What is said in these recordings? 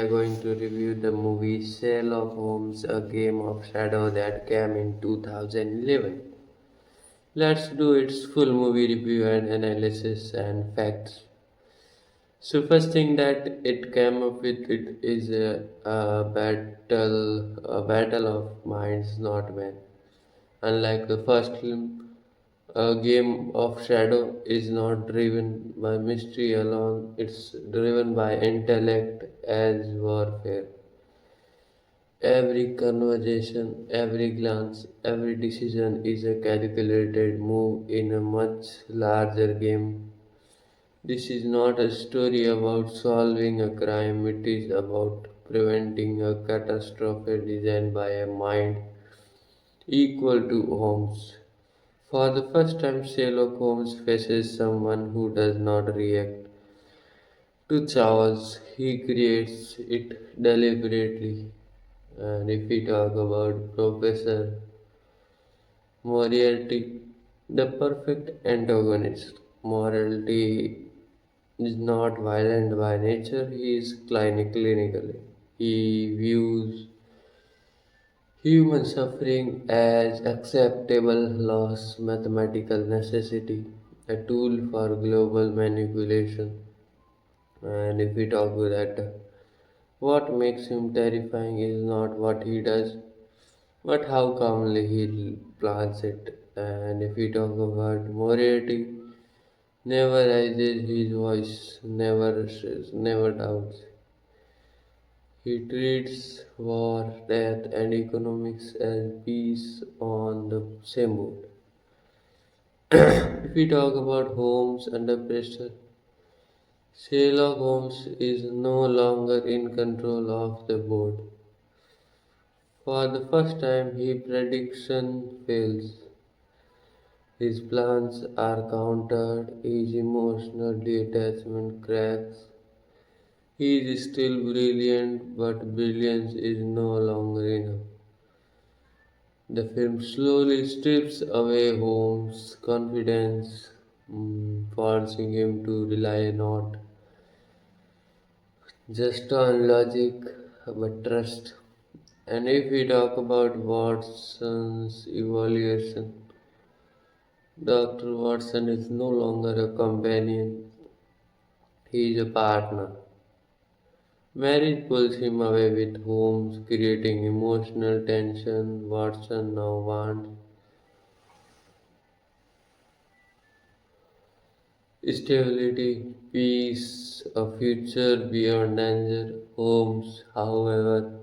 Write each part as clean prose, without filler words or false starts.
going to review the movie Sherlock Holmes, a game of shadow that came in 2011. Let's do its full movie review and analysis and facts. So first thing that it came up with it is a battle of minds, not men. Unlike the first film, a game of shadow is not driven by mystery alone; it's driven by intellect as warfare. Every conversation, every glance, every decision is a calculated move in a much larger game. This is not a story about solving a crime, it is about preventing a catastrophe designed by a mind equal to Holmes. For the first time, Sherlock Holmes faces someone who does not react to chaos, he creates it deliberately. And if we talk about Professor Moriarty, the perfect antagonist, morality is not violent by nature, he is clinically. He views human suffering as acceptable loss, mathematical necessity, a tool for global manipulation. And if we talk about that, what makes him terrifying is not what he does, but how calmly he plans it. And if we talk about Moriarty, never raises his voice, never doubts. He treats war, death, and economics as peace on the same boat. If we talk about Holmes under pressure, Sherlock Holmes is no longer in control of the board. For the first time, his prediction fails. His plans are countered, his emotional detachment cracks. He is still brilliant, but brilliance is no longer enough. The film slowly strips away Holmes' confidence, forcing him to rely not just on logic but trust. And if we talk about Watson's evaluation, Dr. Watson is no longer a companion, he is a partner. Marriage pulls him away with Holmes, creating emotional tension. Watson now wants stability, peace, a future beyond danger. Holmes, however,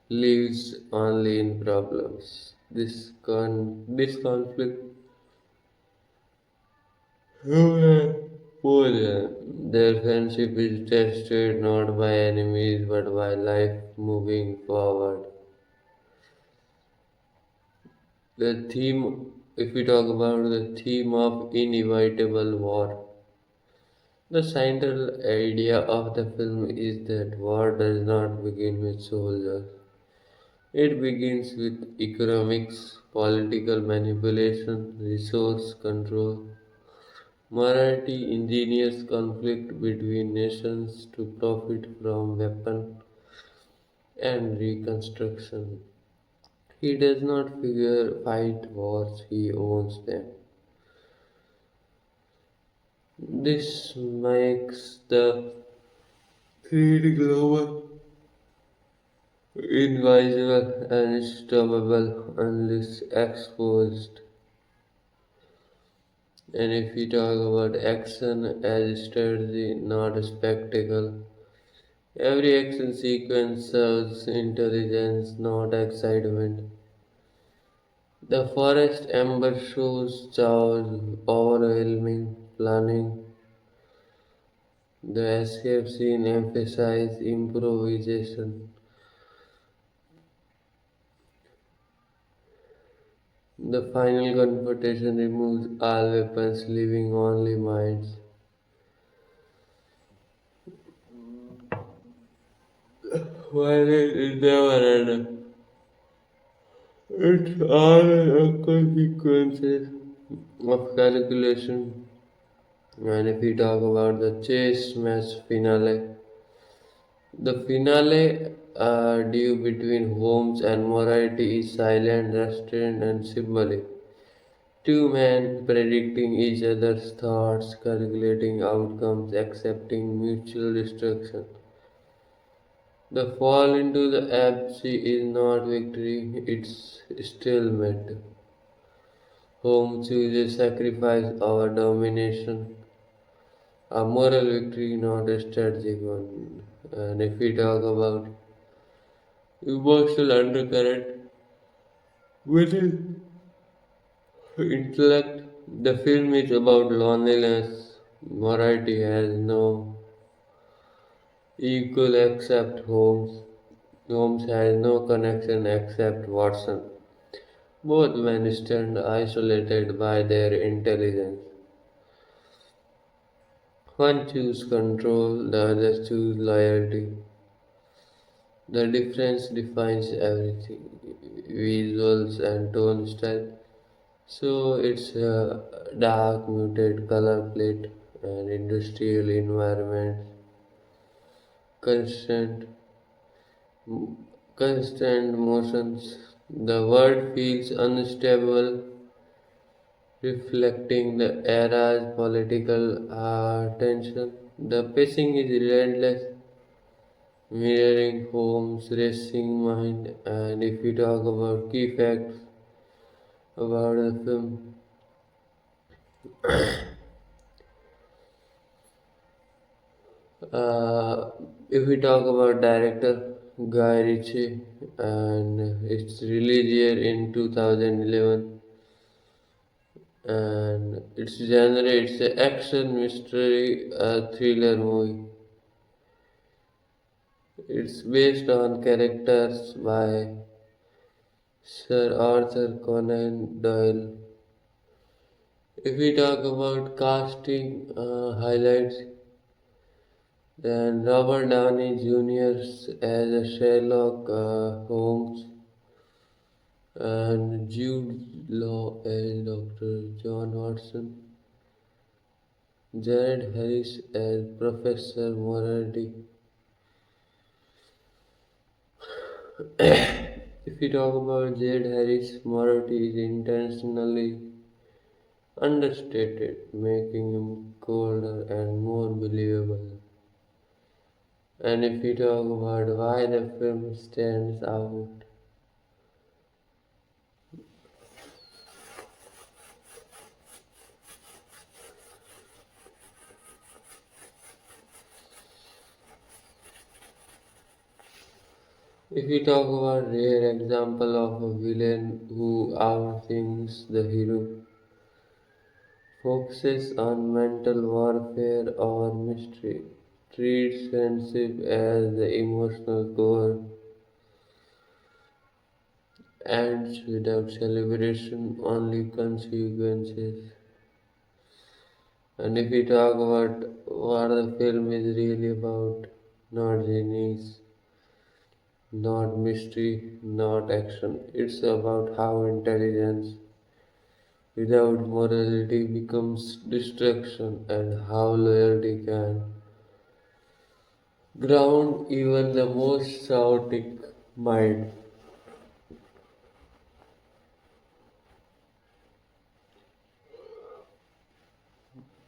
lives only in problems. This conflict their friendship is tested not by enemies but by life moving forward. The theme, if we talk about the theme of inevitable war, the central idea of the film is that war does not begin with soldiers. It begins with economics, political manipulation, resource control, morality, ingenious conflict between nations to profit from weapon and reconstruction. He does not figure fight wars, he owns them. This makes the threat global, invisible, and unstoppable unless exposed. And if we talk about action as strategy, not a spectacle, every action sequence serves intelligence, not excitement. The forest ember shows chaos, overwhelming planning. The escape scene emphasizes improvisation. The final confrontation removes all weapons, leaving only minds. While it never ends, it's all a consequences of calculation. And if we talk about the chase match finale, The finale, due between Holmes and Moriarty, is silent, restrained, and symbolic. Two men predicting each other's thoughts, calculating outcomes, accepting mutual destruction. The fall into the abyss is not victory, it's stalemate. Holmes chooses sacrifice over domination, a moral victory, not a strategic one. And if we talk about emotional undercurrent within intellect, the film is about loneliness. Morality has no equal except Holmes. Holmes has no connection except Watson. Both men stand isolated by their intelligence. One chooses control, the other chooses loyalty. The difference defines everything, visuals and tone style. So it's a dark, muted color palette and industrial environment, constant, constant motions. The world feels unstable, reflecting the era's political tension. The pacing is relentless, mirroring Holmes' racing mind. And if we talk about key facts about the film, uh, if we talk about director Guy Ritchie, and its release year in 2011, and its genre it's an action mystery thriller movie. It's based on characters by Sir Arthur Conan Doyle. If we talk about casting highlights, then Robert Downey Jr. as a Sherlock Holmes and Jude Law as Dr. John Watson, Jared Harris as Professor Moriarty. If we talk about Jared Harris, Moriarty is intentionally understated, making him colder and more believable. And if we talk about why the film stands out, if we talk about rare example of a villain who outthinks the hero, focuses on mental warfare or mystery, treats friendship as the emotional core, ends without celebration, only consequences. And if we talk about what the film is really about, not genius, not mystery, not action. It's about how intelligence without morality becomes destruction and how loyalty can ground even the most chaotic mind.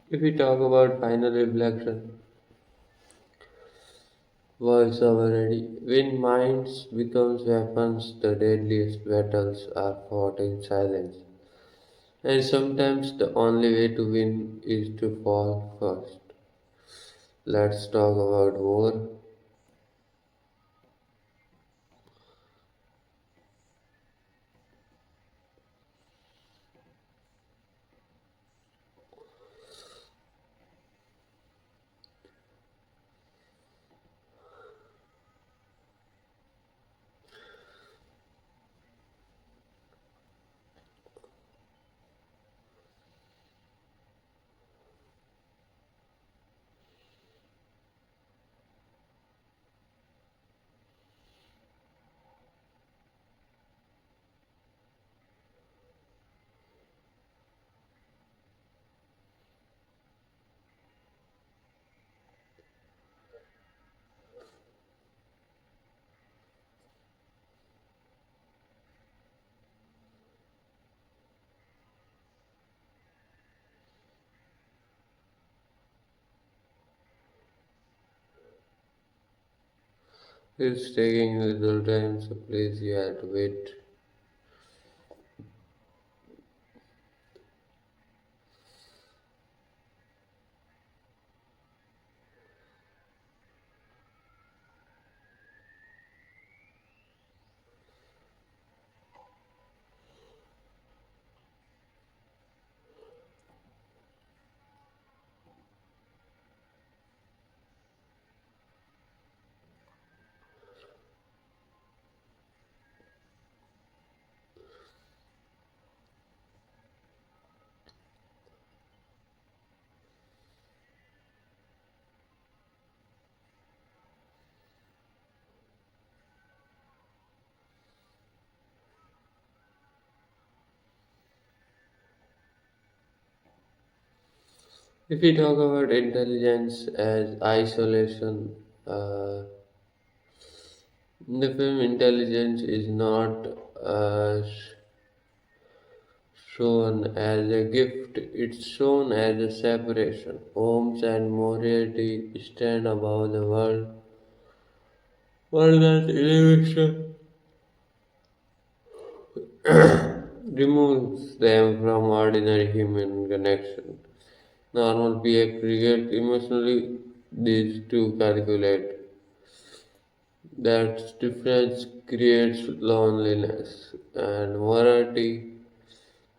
If we talk about final reflection, voice over ready. When minds becomes weapons, the deadliest battles are fought in silence. And sometimes the only way to win is to fall first. Let's talk about war. It's taking a little time, so please you have to wait. If we talk about intelligence as isolation, in the film intelligence is not shown as a gift, it's shown as a separation. Holmes and Moriarty stand above the world that elevation removes them from ordinary human connection. Normal people react emotionally, these two calculate. That difference creates loneliness, and Marathi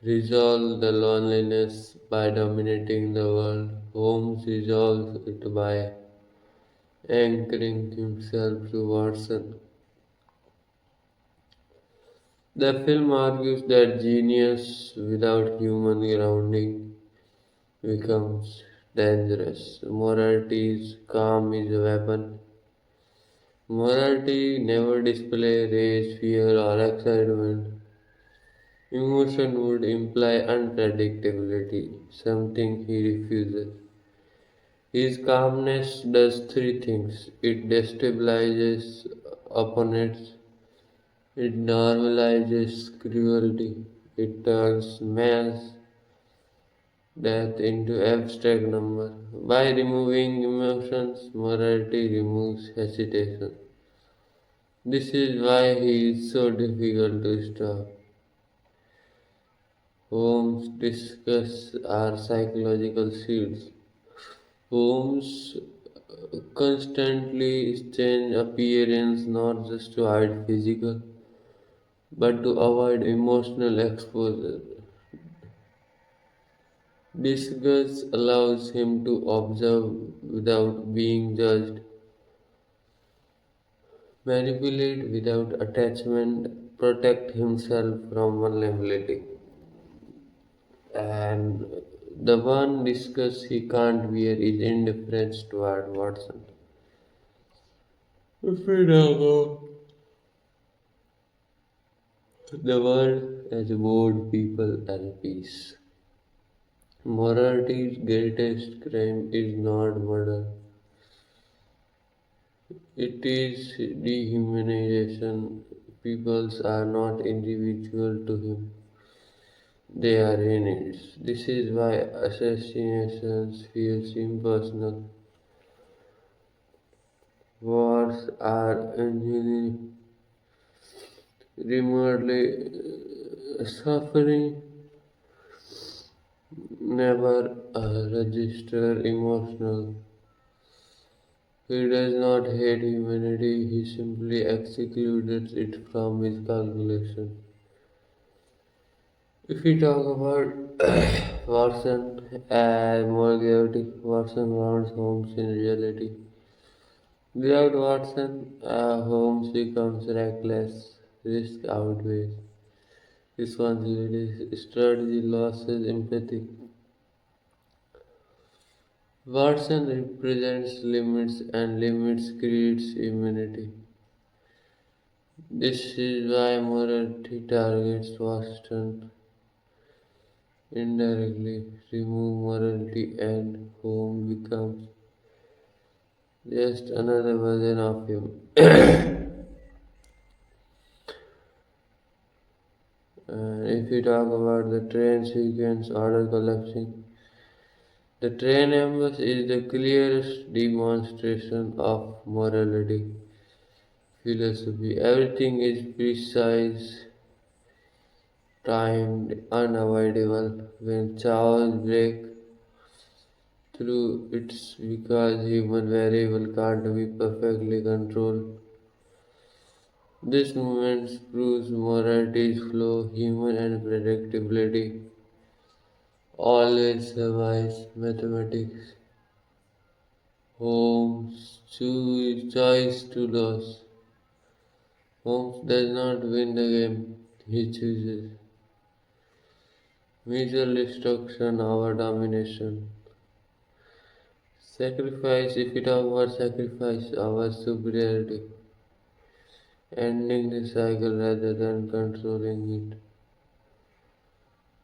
resolves the loneliness by dominating the world. Holmes resolves it by anchoring himself to Watson. The film argues that genius without human grounding becomes dangerous. Morality's calm is a weapon. Morality never displays rage, fear, or excitement. Emotion would imply unpredictability, something he refuses. His calmness does three things: it destabilizes opponents, it normalizes cruelty, it turns mass death into abstract number. By removing emotions, morality removes hesitation. This is why he is so difficult to stop. Holmes discuss our psychological seeds. Holmes constantly change appearance not just to hide physical but to avoid emotional exposure. Disgust allows him to observe without being judged, manipulate without attachment, protect himself from vulnerability. And the one disgust he can't bear is indifference toward Watson. If we now go the world as bored people and peace. Morality's greatest crime is not murder, it is dehumanization. Peoples are not individual to him, they are units. This is why assassinations feels impersonal. Wars are engineered remotely suffering never register emotional. He does not hate humanity, he simply excluded it from his calculation. If we talk about Watson and more chaotic, Watson wants Holmes in reality. Without Watson, Holmes becomes reckless, risk outweighs responsibility, strategy losses empathy. Watson represents limits and limits creates immunity. This is why morality targets Watson indirectly. Remove morality and home becomes just another version of him. And if we talk about the train sequence order collapsing, the train ambush is the clearest demonstration of morality. philosophy. Everything is precise, timed, unavoidable. When chaos breaks through, it's because human variable can't be perfectly controlled. This movement proves morality's flow, human and predictability always survives mathematics. Holmes choice to lose. Holmes does not win the game, he chooses mutual destruction over domination. Sacrifice, if it over sacrifice, our superiority, ending the cycle rather than controlling it.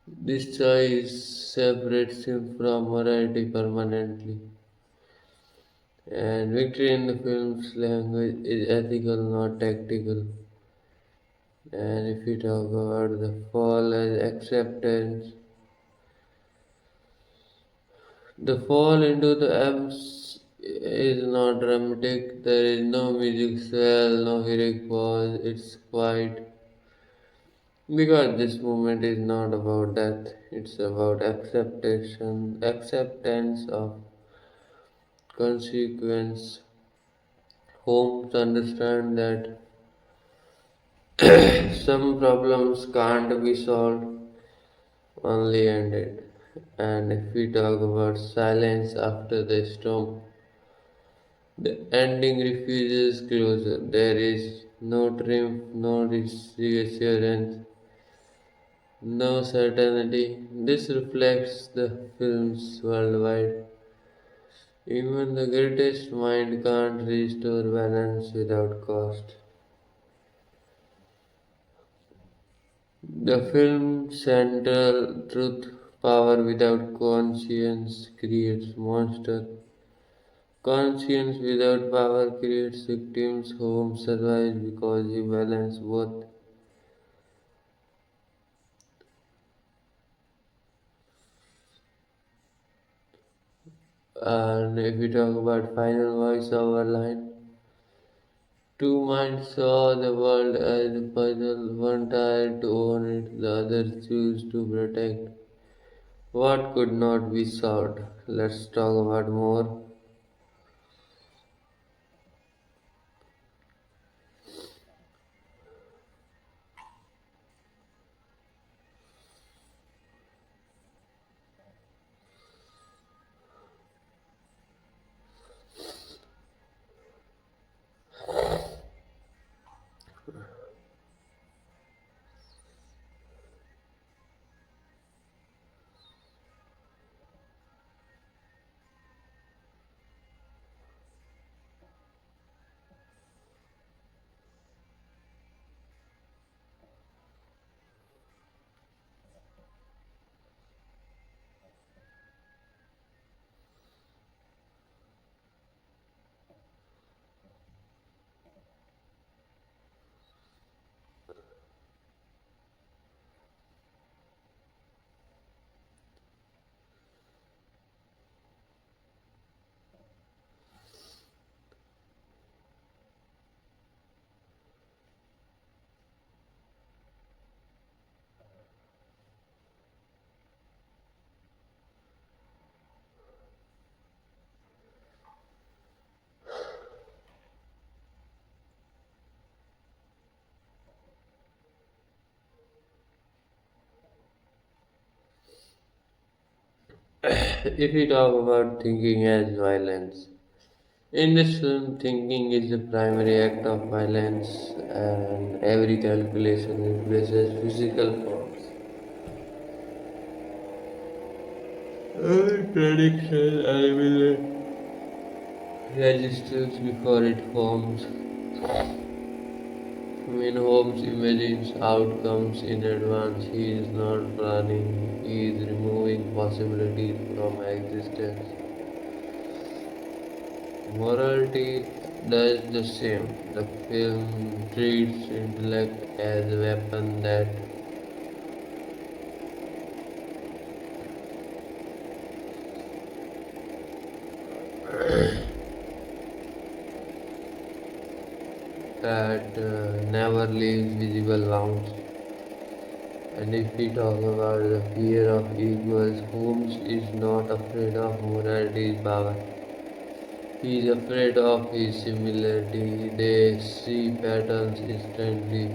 This choice separates him from morality permanently. And victory in the film's language is ethical, not tactical. And if we talk about the fall as acceptance, the fall into the abyss is not dramatic. There is no music swell, no heroic pause. It's quiet because this moment is not about death. It's about acceptance of consequence. Holmes understand that some problems can't be solved, only ended. And if we talk about silence after the storm, the ending refuses closure. There is no triumph, no reassurance, no certainty. This reflects the films worldwide. Even the greatest mind can't restore balance without cost. The film's central truth, power without conscience creates monster. Conscience without power creates victims. Holmes survives because he balanced both. And if we talk about final voiceover line, two minds saw the world as a puzzle, one tried to own it, the other chose to protect what could not be solved. Let's talk about more. If we talk about thinking as violence, in this film, thinking is the primary act of violence, and every calculation replaces physical force. Prediction and registers before it forms. When Holmes imagines outcomes in advance, he is not planning, he is removing possibilities from existence. Morality does the same. The film treats intellect as a weapon that that never leaves visible wounds. And if we talk about the fear of equals, Holmes is not afraid of morality's power. He is afraid of his similarity. They see patterns instantly.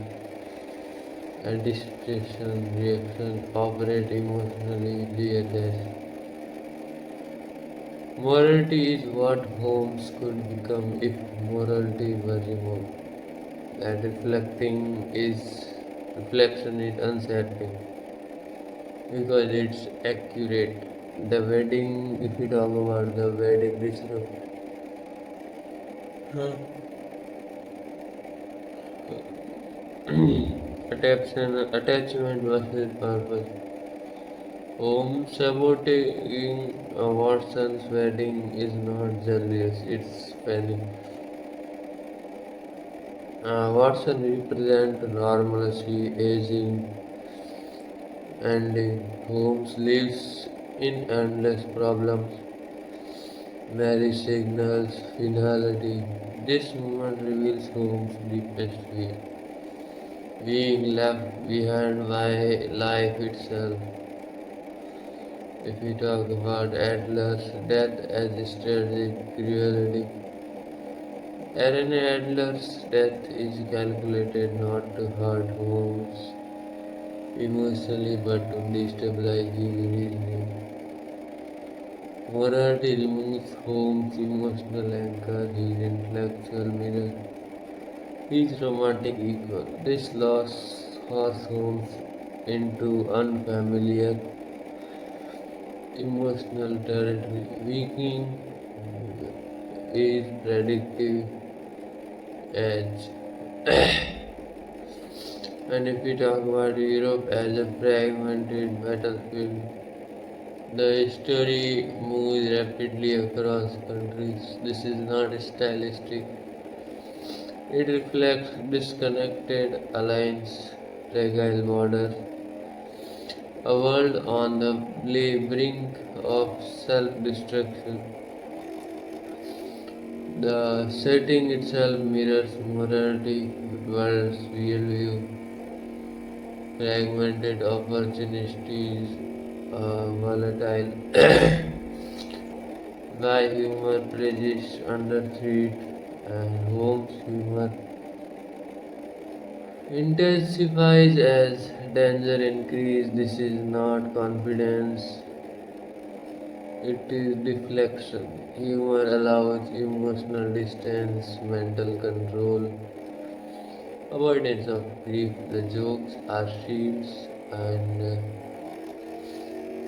Anticipation, reaction, operate emotionally, DHS. Morality is what Holmes could become if morality was removed. That reflection is unsettling because it's accurate. The wedding, if we talk about the wedding disrupt, attachment versus purpose. Home sabotage Watson's wedding is not jealous, it's panic. Watson represents normalcy, aging, ending. Holmes lives in endless problems, marriage signals, finality. This moment reveals Holmes' deepest fear, being left behind by life itself. If we talk about Adler's death as a strategic cruelty, Aaron Adler's death is calculated not to hurt Holmes emotionally but to destabilize his reasoning. Morality removes Holmes' emotional anchor, his intellectual mirror, his romantic equal. This loss forces Holmes into unfamiliar emotional territory. Weakening is predictive edge. And if we talk about Europe as a fragmented battlefield, the story moves rapidly across countries. This is not stylistic. It reflects disconnected alliance, fragile border, a world on the brink of self-destruction. The setting itself mirrors morality, world's worldview, fragmented opportunities, volatile by humor prejudice under threat, and Holmes' humor intensifies as danger increases. This is not confidence, it is deflection. Humor allows emotional distance, mental control, avoidance of grief. The jokes are shields and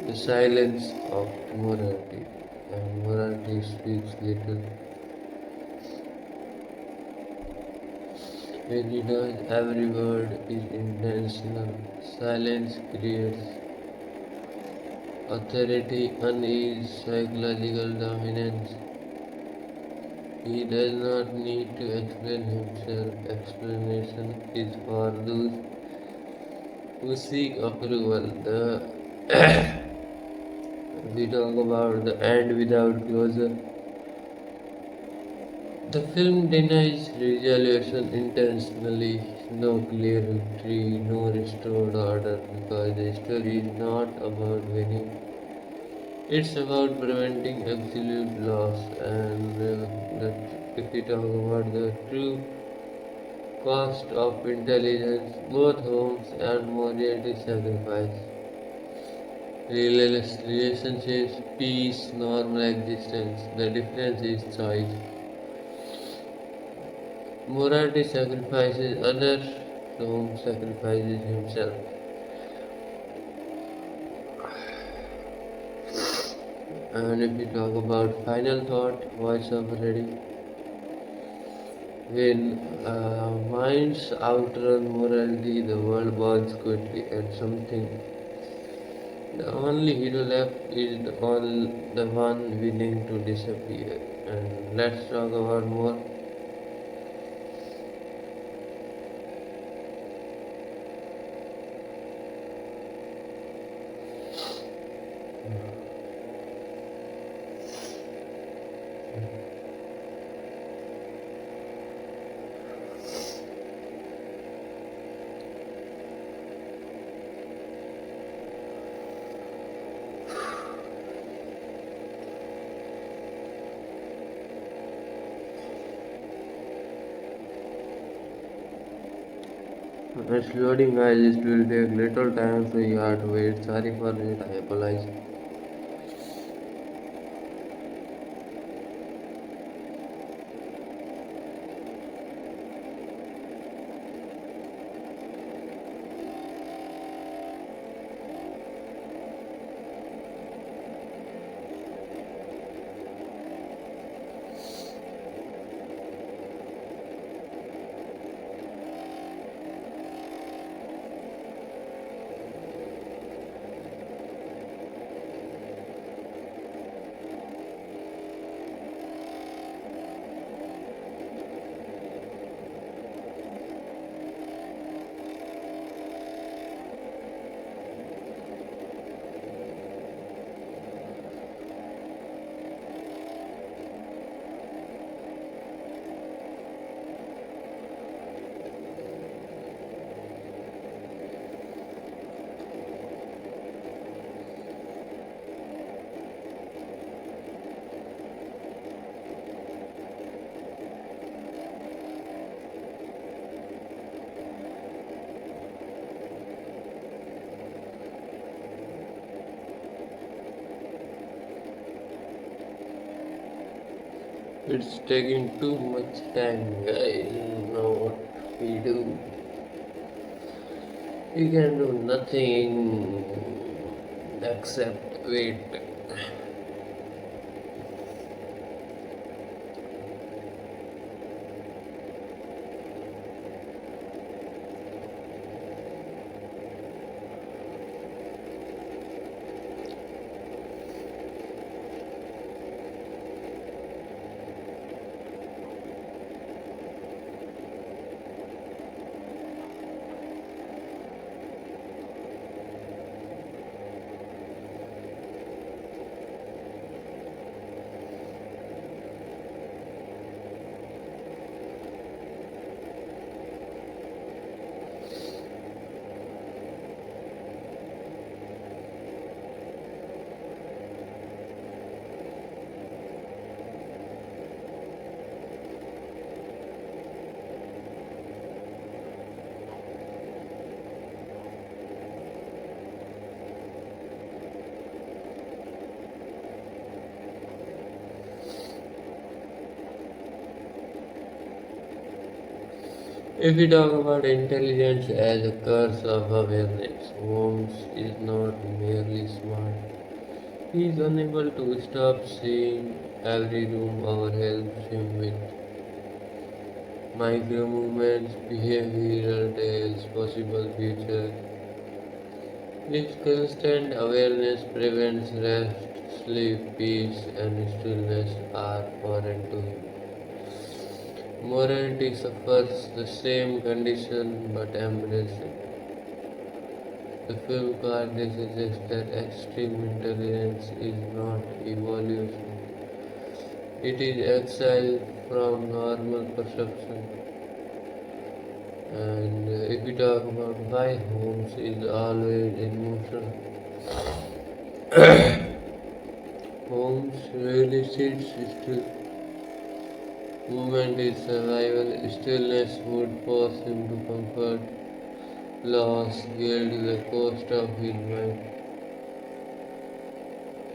the silence of morality. And morality speaks little. When it does, every word is intentional. Silence creates authority, unease, psychological dominance. He does not need to explain himself. Explanation is for those who seek approval. We talk about the end without closure. The film denies resolution intentionally, no clear victory, no restored order, because the story is not about winning. It's about preventing absolute loss, and if we talk about the true cost of intelligence, both Holmes and Moriarty sacrifice relationships, peace, normal existence. The difference is choice. Moriarty sacrifices others, Holmes sacrifices himself. And if we talk about final thought, voice of ready. When minds outrun morality, the world burns quickly, and something. The only hero left is the one willing to disappear. And let's talk about more. Exploding eyes will take little time, so you have to wait. Sorry for it, I apologize. It's taking too much time, guys. Now what we do? We can do nothing except wait. If we talk about intelligence as a curse of awareness, Holmes is not merely smart. He is unable to stop seeing every room or helps him with micro movements, behavioral tales, possible future. This constant awareness prevents rest, sleep, peace, and stillness are foreign to him. Morality suffers the same condition but embraces it. The film clearly suggests that extreme intelligence is not evolution, it is exile from normal perception. And if we talk about why Holmes is always in motion, Holmes really sits still. Movement is survival, stillness would force him to comfort, loss, guilt, the cost of his mind.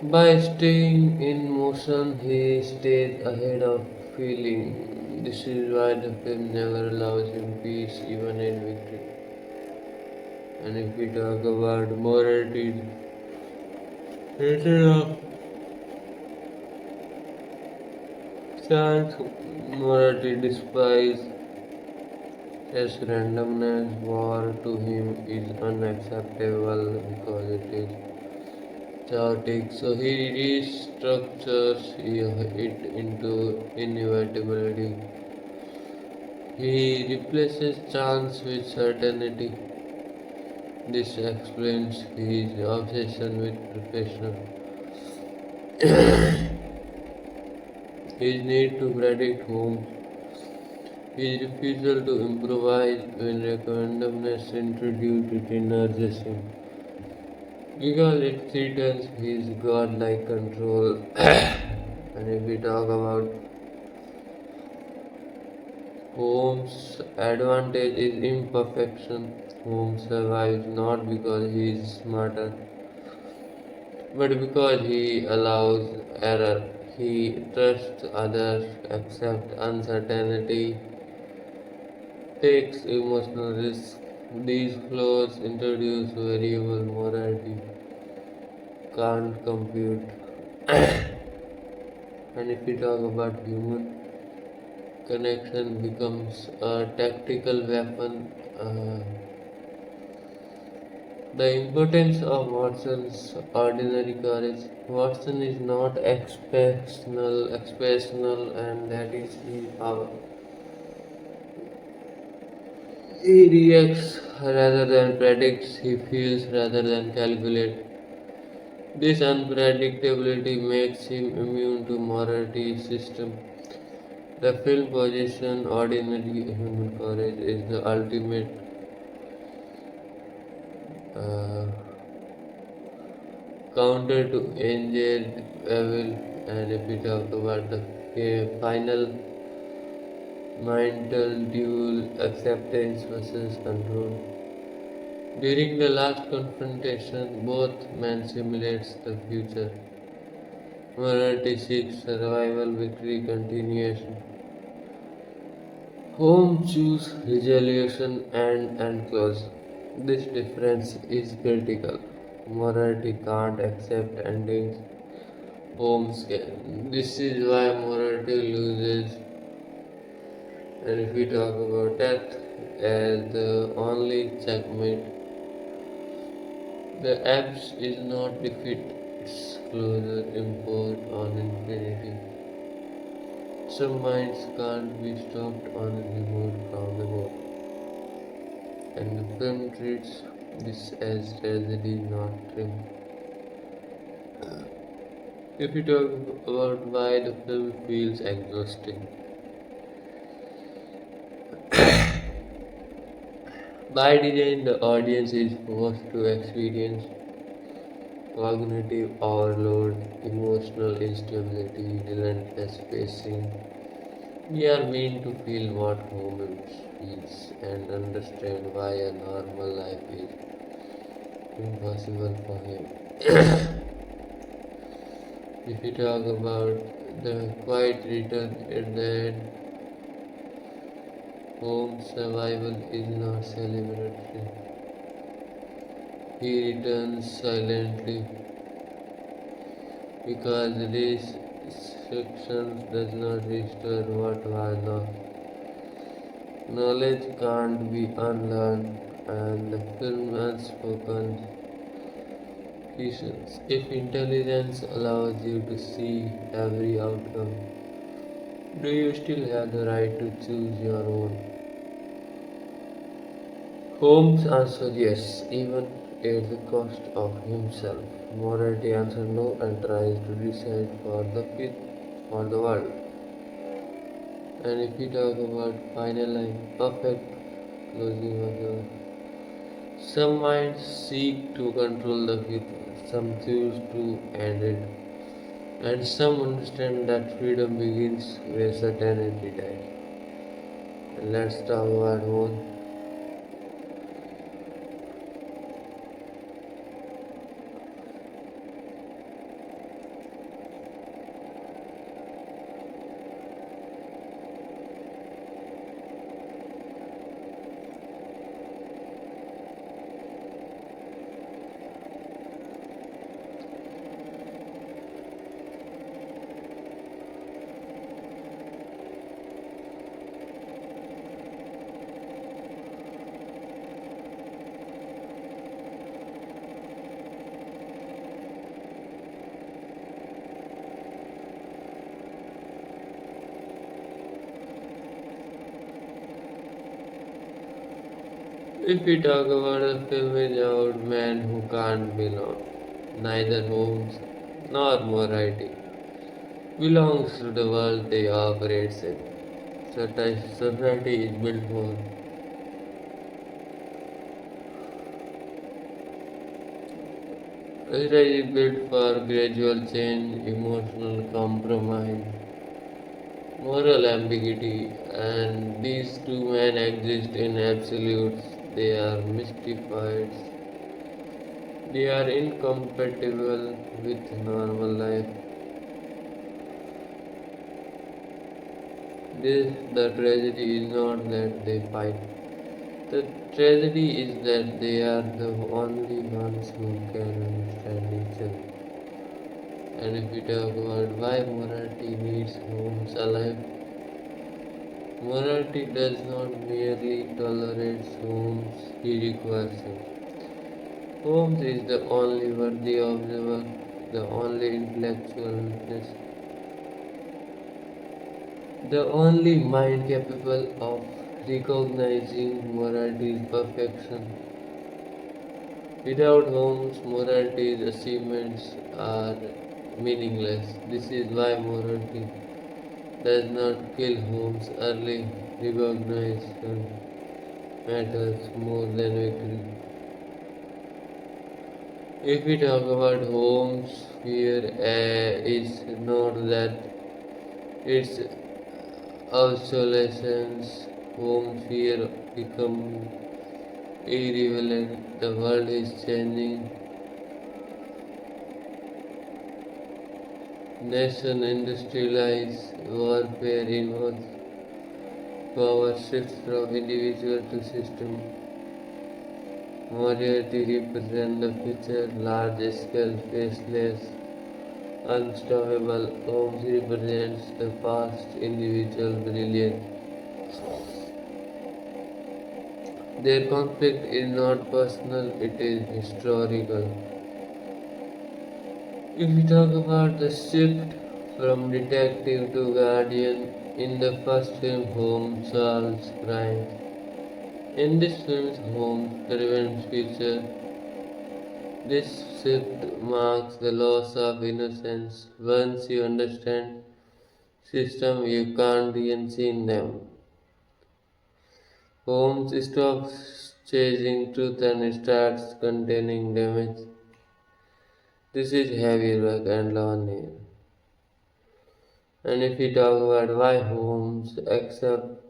By staying in motion, he stays ahead of feeling. This is why the film never allows him peace, even in victory. And if we talk about morality, instead of chance, morality despise as randomness, war to him is unacceptable because it is chaotic. So he restructures it into inevitability. He replaces chance with certainty. This explains his obsession with perfection, his need to predict whom, his refusal to improvise when randomness introduced it energizes him. Because it threatens his godlike control. And if we talk about Holmes' advantage is imperfection. Holmes survives not because he is smarter, but because he allows error. He trusts others, accepts uncertainty, takes emotional risks. These flaws introduce variable morality, can't compute. And if we talk about human connection becomes a tactical weapon. The importance of Watson's ordinary courage. Watson is not exceptional, and that is his power. He reacts rather than predicts. He feels rather than calculates. This unpredictability makes him immune to morality system. The film position ordinary human courage is the ultimate uh, counter to angel evil. And if we talk about the final mental duel, acceptance versus control. During the last confrontation, both men simulates the future. Morality seeks survival, victory, continuation. Home choose resolution and close. This difference is critical. Morality can't accept endings. Holmes can. This is why morality loses. And if we talk about death as the only checkmate, the abs is not defeat, it's closer import on infinity. Some minds can't be stopped or removed from the world, and the film treats this as tragedy, not triumph. If we talk about why the film feels exhausting, by design the audience is forced to experience cognitive overload, emotional instability, relentless pacing. We are meant to feel what Holmes feels and understand why a normal life is impossible for him. If we talk about the quiet return at the end, Holmes' survival is not celebratory. He returns silently because restriction does not restore what was lost. Knowledge can't be unlearned, and the film unspoken questions. If intelligence allows you to see every outcome, do you still have the right to choose your own? Holmes answered yes, even at the cost of himself. Morality answered no and tries to decide for the world. And if we talk about final line, perfect closing of the some minds seek to control the future, some choose to end it, and some understand that freedom begins where certainty dies. And let's talk about more. If we talk about a film is about men who can't belong, neither Holmes nor morality belongs to the world they operate in. Society is built for society is built for gradual change, emotional compromise, moral ambiguity, and these two men exist in absolutes. They are mystified, they are incompatible with normal life. The tragedy is not that they fight. The tragedy is that they are the only ones who can understand each other. And if we talk about why morality needs homes alive, morality does not merely tolerate Holmes, he requires him. Holmes is the only worthy observer, the only intellectual witness, the only mind capable of recognizing morality's perfection. Without Holmes, morality's achievements are meaningless. This is why morality does not kill Holmes early. Recognition matters more than victory. If we talk about Holmes' fear is not that it's obsolescence. Holmes' fear become irrelevant. The world is changing. Nation industrialize, warfare involves power shifts from individual to system. Morality represents the future, large scale, faceless, unstoppable. Holmes represents the past, individual, brilliant. Their conflict is not personal, it is historical. If we talk about the shift from detective to guardian, in the first film, Holmes solves crimes. In this film, Holmes prevents future. This shift marks the loss of innocence. Once you understand system, you can't be unseen them. Holmes stops chasing truth and starts containing damage. This is heavy work and lonely. And if we talk about why Holmes accept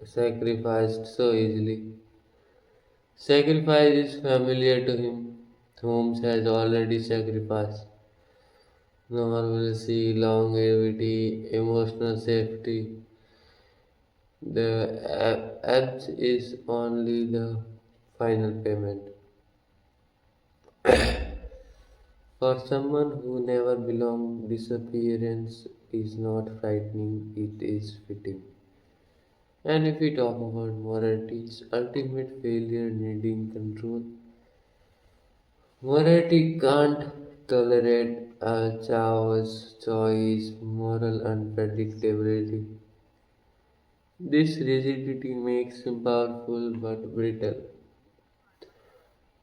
sacrificed so easily, sacrifice is familiar to him. Holmes has already sacrificed normalcy, longevity, emotional safety. The edge is only the final payment. For someone who never belonged, disappearance is not frightening, it is fitting. And if we talk about morality's ultimate failure needing control, morality can't tolerate chaos, choice, moral unpredictability. This rigidity makes him powerful but brittle.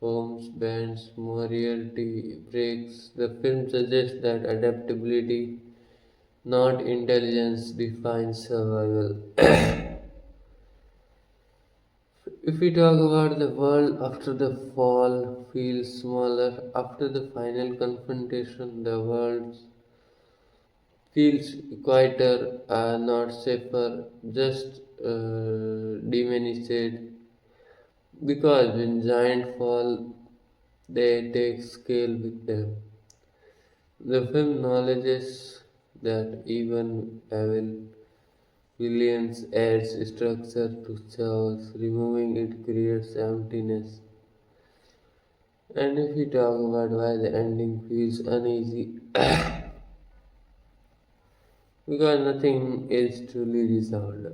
Holmes bends, morality breaks. The film suggests that adaptability, not intelligence, defines survival. If we talk about the world after the fall feels smaller, after the final confrontation, the world feels quieter, not safer, just diminished. Because when giants fall, they take scale with them. The film acknowledges that even evil Williams adds structure to chaos, removing it creates emptiness. And if we talk about why the ending feels uneasy, because nothing is truly resolved.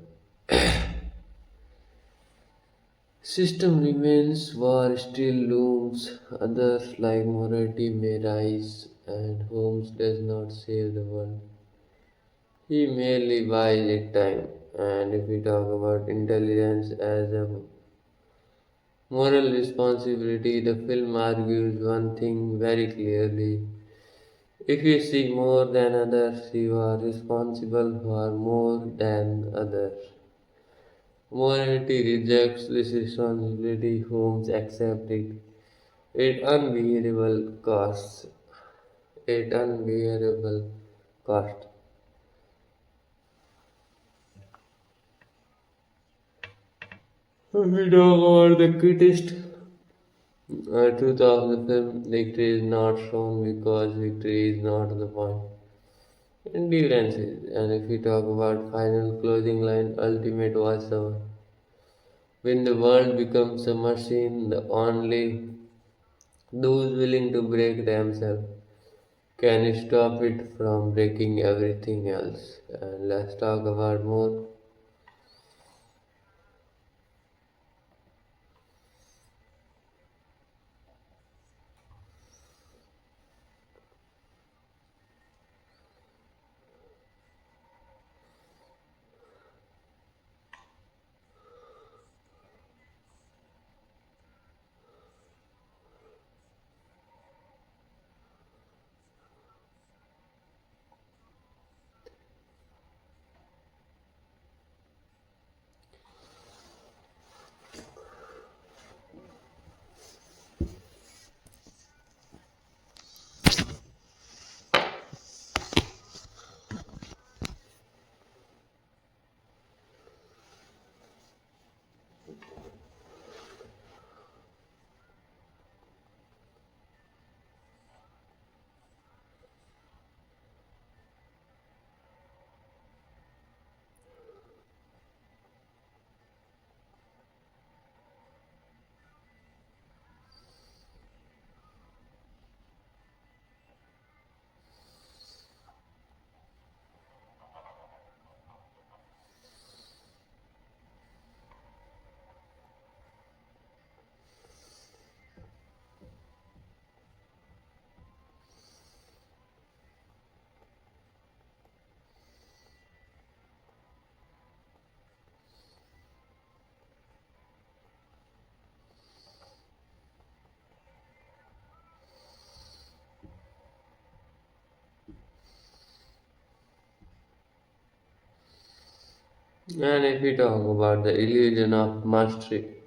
System remains, war still looms, others like morality may rise, and Holmes does not save the world. He merely buys it time. And if we talk about intelligence as a moral responsibility, the film argues one thing very clearly. If you see more than others, you are responsible for more than others. Morality rejects this responsibility, Holmes accepts it. It unbearable costs. It. Unbearable cost. If we talk about the greatest truth of the film, victory is not shown because victory is not the point. Endurance is. And if we talk about final closing line, ultimate voiceover. When the world becomes a machine, the only those willing to break themselves can stop it from breaking everything else. And let's talk about more. And if we talk about the illusion of mastery,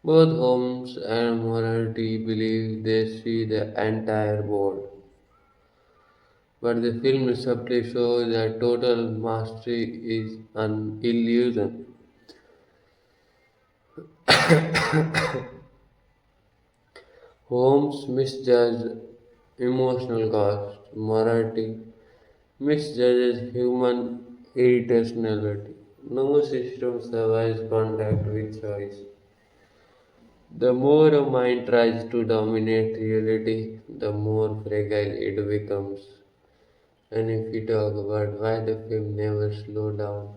both Holmes and Moriarty believe they see the entire board, but the film subtly shows that total mastery is an illusion. Holmes misjudged emotional cost. Moriarty misjudges human irrationality. No system survives contact with choice. The more a mind tries to dominate reality, the more fragile it becomes. And if we talk about why the film never slowed down,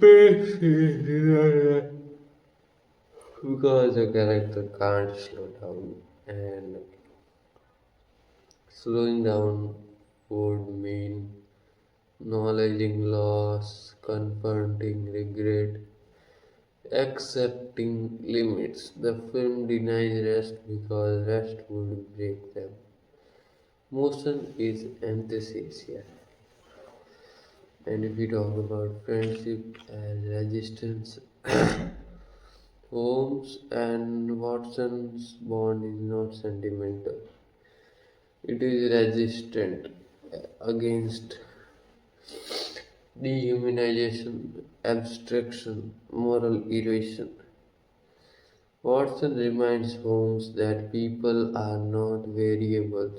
pace is because the character can't slow down, and slowing down would mean acknowledging loss, confronting regret, accepting limits. The film denies rest because rest would break them. Motion is anesthesia. And if we talk about friendship as resistance, Holmes and Watson's bond is not sentimental. It is resistant against dehumanization, abstraction, moral erosion. Watson reminds Holmes that people are not variables.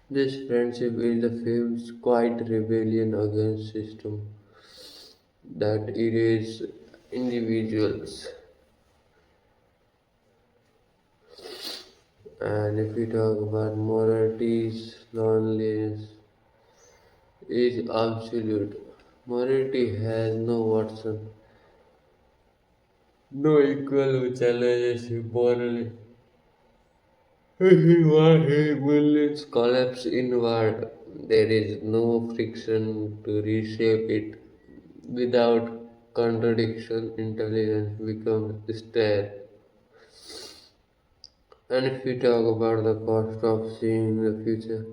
This friendship is the film's quiet rebellion against system that erase individuals. And if we talk about morality's loneliness is absolute. Morality has no Watson, no equal who challenges him morally. While his millions collapse inward, there is no friction to reshape it. Without contradiction, intelligence becomes stale. And if we talk about the cost of seeing the future,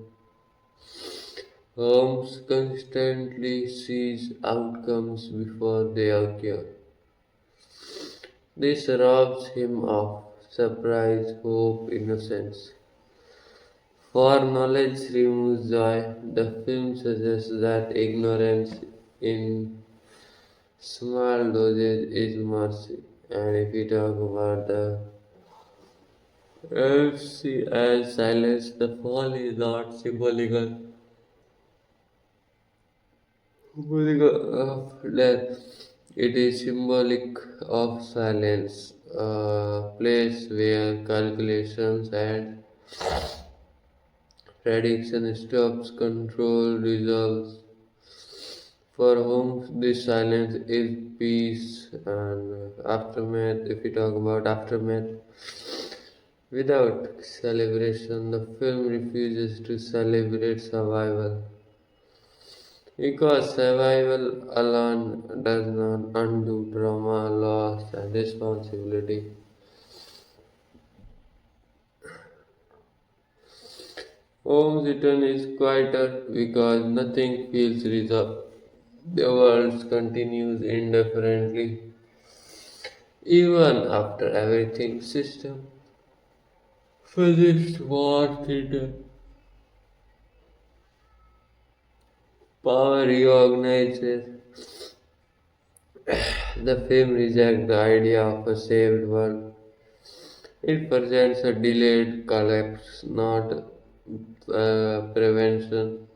Holmes constantly sees outcomes before they occur. This robs him of surprise, hope, innocence. For knowledge removes joy, the film suggests that ignorance in small doses is mercy. And if we talk about the FC as silence, the fall is not symbolic of death. It is symbolic of silence, a place where calculations and prediction stops, control resolves. For whom this silence is peace and aftermath. If we talk about aftermath, without celebration, the film refuses to celebrate survival because survival alone does not undo trauma, loss, and responsibility. Home's return is quieter because nothing feels resolved. The world continues indifferently even after everything system physics wanted power reorganizes. The film rejects the idea of a saved world. It presents a delayed collapse, not prevention.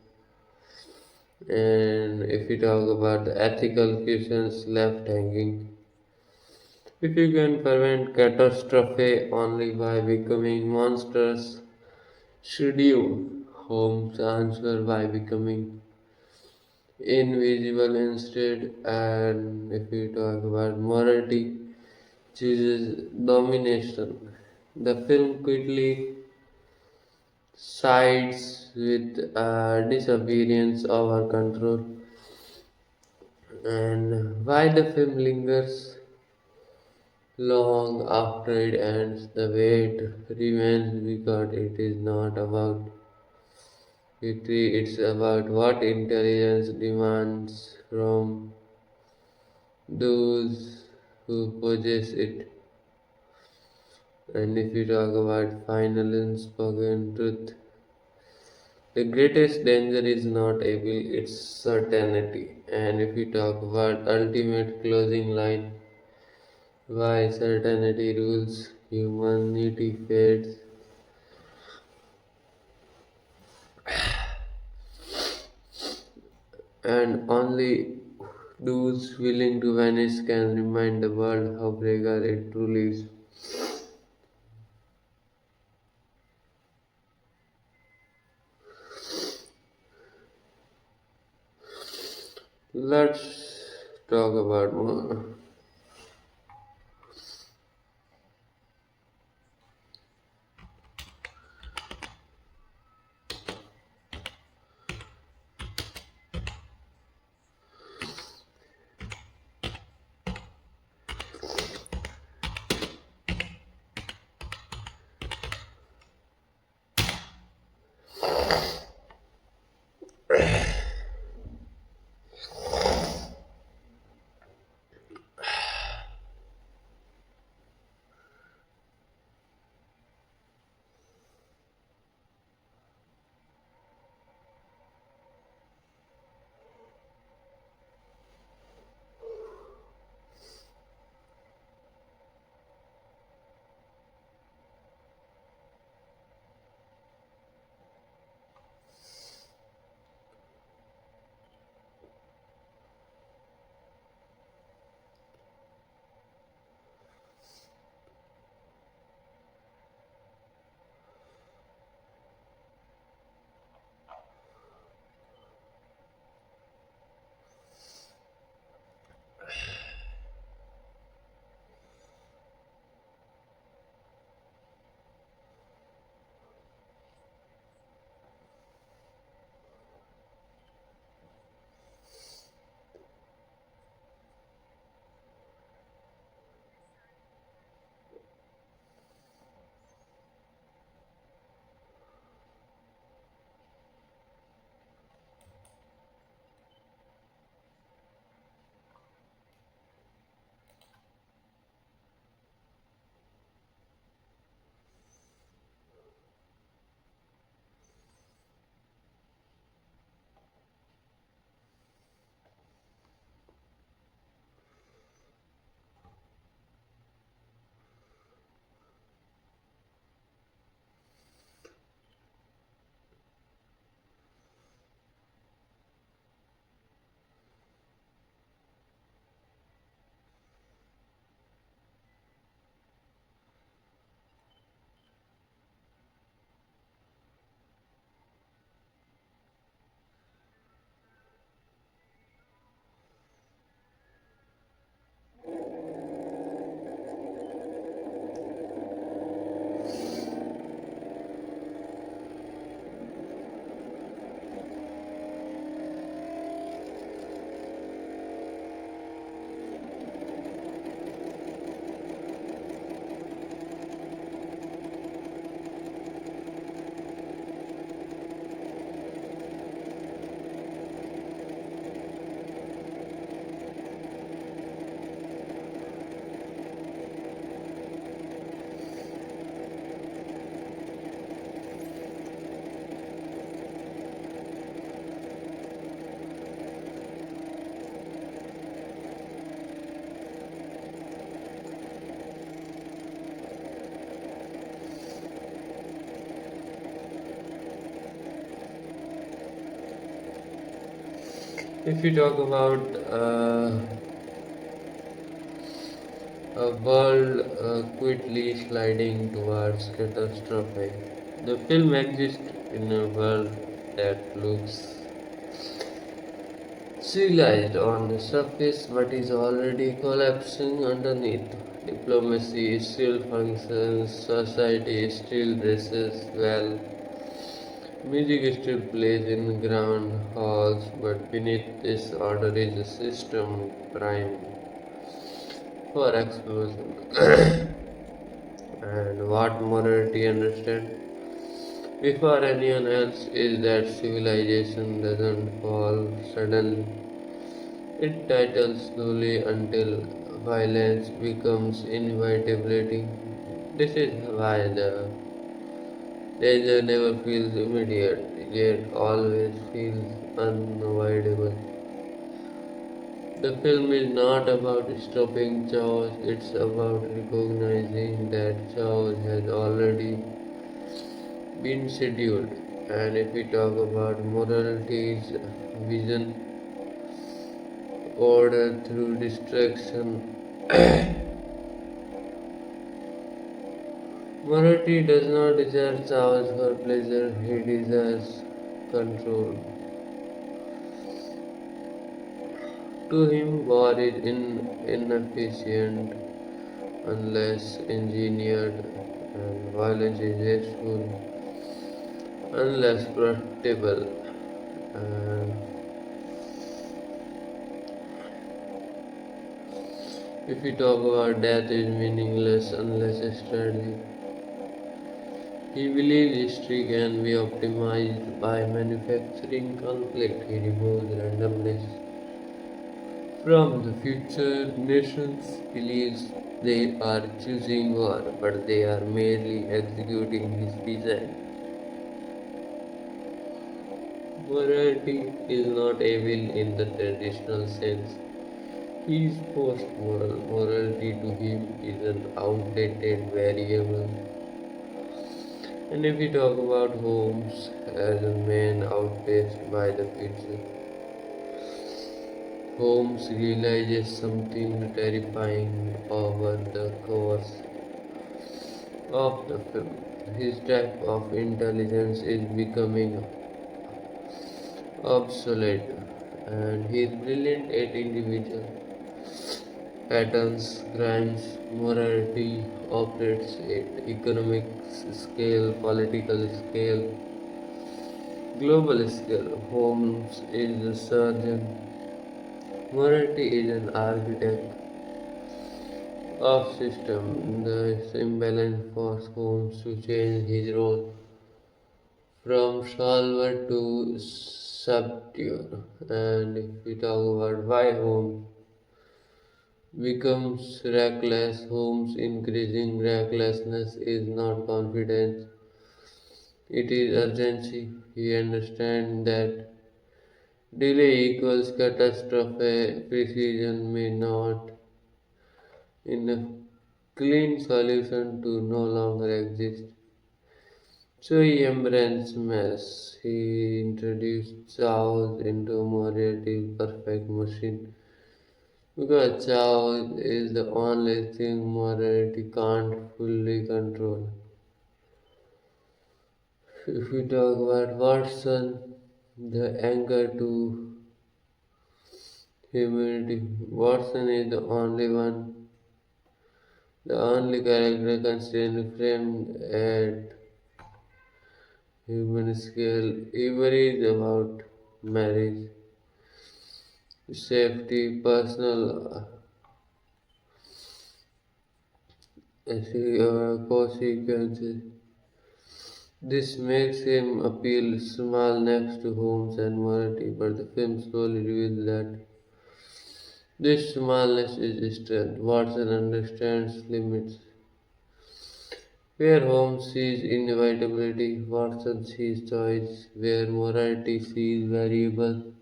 And if we talk about the ethical questions left hanging, if you can prevent catastrophe only by becoming monsters, should you? Holmes answer by becoming invisible instead. And if we talk about morality, chooses domination. The film quickly sides with disappearance of our control. And why the film lingers long after it ends, the weight remains because it is not about victory, it's about what intelligence demands from those who possess it. And if we talk about final unspoken truth, the greatest danger is not evil, it's certainty. And if we talk about ultimate closing line, why certainty rules, humanity fades, and only those willing to vanish can remind the world how fragile it truly is. Let's talk about more. If we talk about a world quickly sliding towards catastrophe, the film exists in a world that looks civilized on the surface but is already collapsing underneath. Diplomacy still functions, society still dresses well, music still plays in grand halls, but beneath this order is a system primed for explosion. And what morality understand before anyone else is that civilization doesn't fall suddenly. It titles slowly until violence becomes inevitability. This is why the danger never feels immediate, yet always feels unavoidable. The film is not about stopping chaos, it's about recognizing that chaos has already been scheduled. And if we talk about morality's vision, order through distraction, morality does not desire chaos for pleasure, he desires control. To him, war is inefficient unless engineered, and violence is wasteful unless predictable. And if we talk about death is meaningless unless strategy, he believes history can be optimized by manufacturing conflict. He removes randomness from the future. Nations believes they are choosing war, but they are merely executing his design. Morality is not evil in the traditional sense. He is post-moral. Morality to him is an outdated variable. And if we talk about Holmes as a man outpaced by the future, Holmes realizes something terrifying over the course of the film. His type of intelligence is becoming obsolete, and he is brilliant at individual patterns, crimes, morality operates at economic scale, political scale, global scale. Holmes is a surgeon. Morality is an architect of system. The imbalance forced Holmes to change his role from solver to subduer. And if we talk about why Holmes becomes reckless, Holmes' increasing recklessness is not confidence, it is urgency. He understands that delay equals catastrophe, precision may not enough clean solution to no longer exist. So he embraced mess. He introduced chaos into morality perfect machine. Because chaos is the only thing morality can't fully control. If we talk about Watson, the anger to humanity, Watson is the only character constantly framed at human scale. Every is about marriage, safety, personal consequences. This makes him appeal small next to Holmes and morality, but the film slowly reveals that this smallness is strength. Watson understands limits. Where Holmes sees inevitability, Watson sees choice. Where morality sees variable,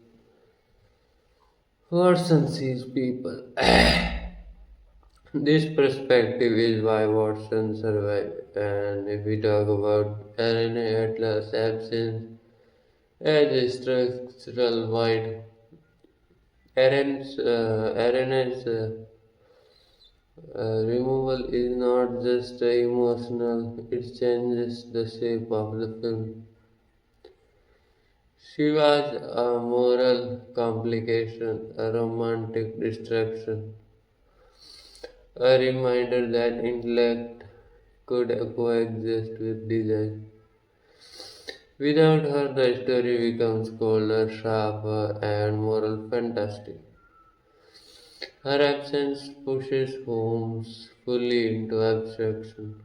Watson sees people. This perspective is why Watson survived. And if we talk about Aaron Atlas' absence as a structural void, Aaron's removal is not just emotional, it changes the shape of the film. She was a moral complication, a romantic distraction, a reminder that intellect could coexist with desire. Without her, the story becomes colder, sharper, and moral fantastic. Her absence pushes Holmes fully into abstraction.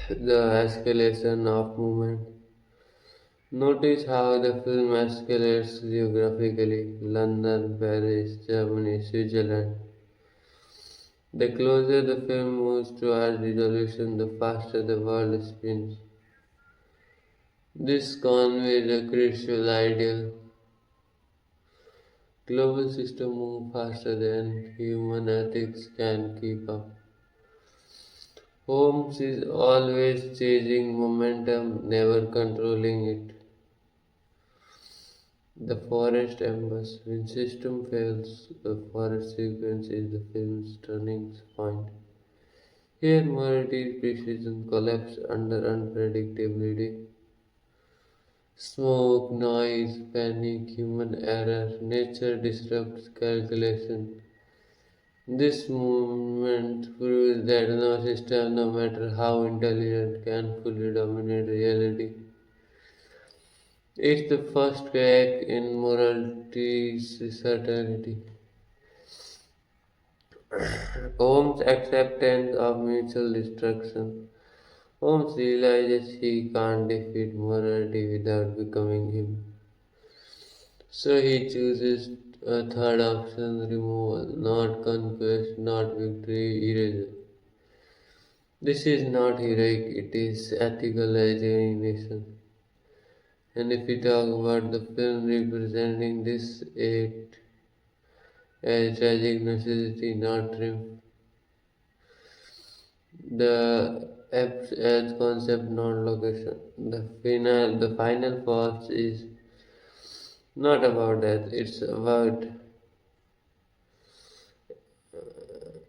The escalation of movement. Notice how the film escalates geographically London, Paris, Germany, Switzerland. The closer the film moves towards resolution, the faster the world spins. This conveys a crucial ideal. Global systems move faster than human ethics can keep up. Holmes is always chasing momentum, never controlling it. The forest embers. When system fails, the forest sequence is the film's turning point. Here, morality precision collapse under unpredictability. Smoke, noise, panic, human error, nature disrupts calculation. This movement proves that no system, no matter how intelligent, can fully dominate reality. It's the first crack in morality's certainty. Holmes' acceptance of mutual destruction. Holmes realizes he can't defeat morality without becoming him. So he chooses a third option removal, not conquest, not victory, erasure. This is not heroic, it is ethical alienation. And if we talk about the film representing this act as tragic necessity, not triumph, the apps as concept, not location. The final force is not about death, it's about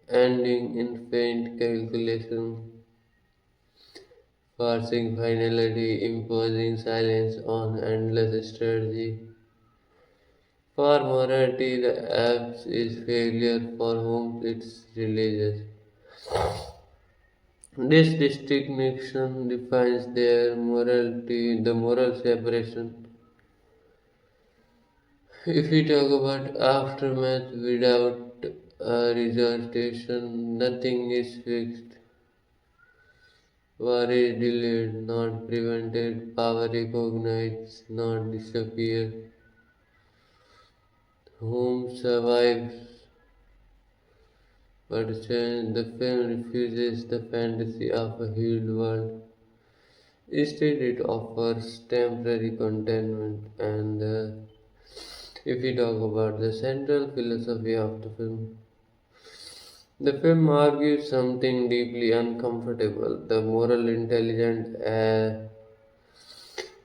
ending in faint calculation, forcing finality, imposing silence on endless strategy. For morality, the apse is failure. For whom it's religious. This distinction defines their morality, the moral separation. If we talk about aftermath without a resortation, nothing is fixed. War is delayed, not prevented. Power recognized, not disappeared. Whom survives, but the film refuses the fantasy of a healed world. Instead, it offers temporary contentment. And if we talk about the central philosophy of the film argues something deeply uncomfortable. The moral intelligent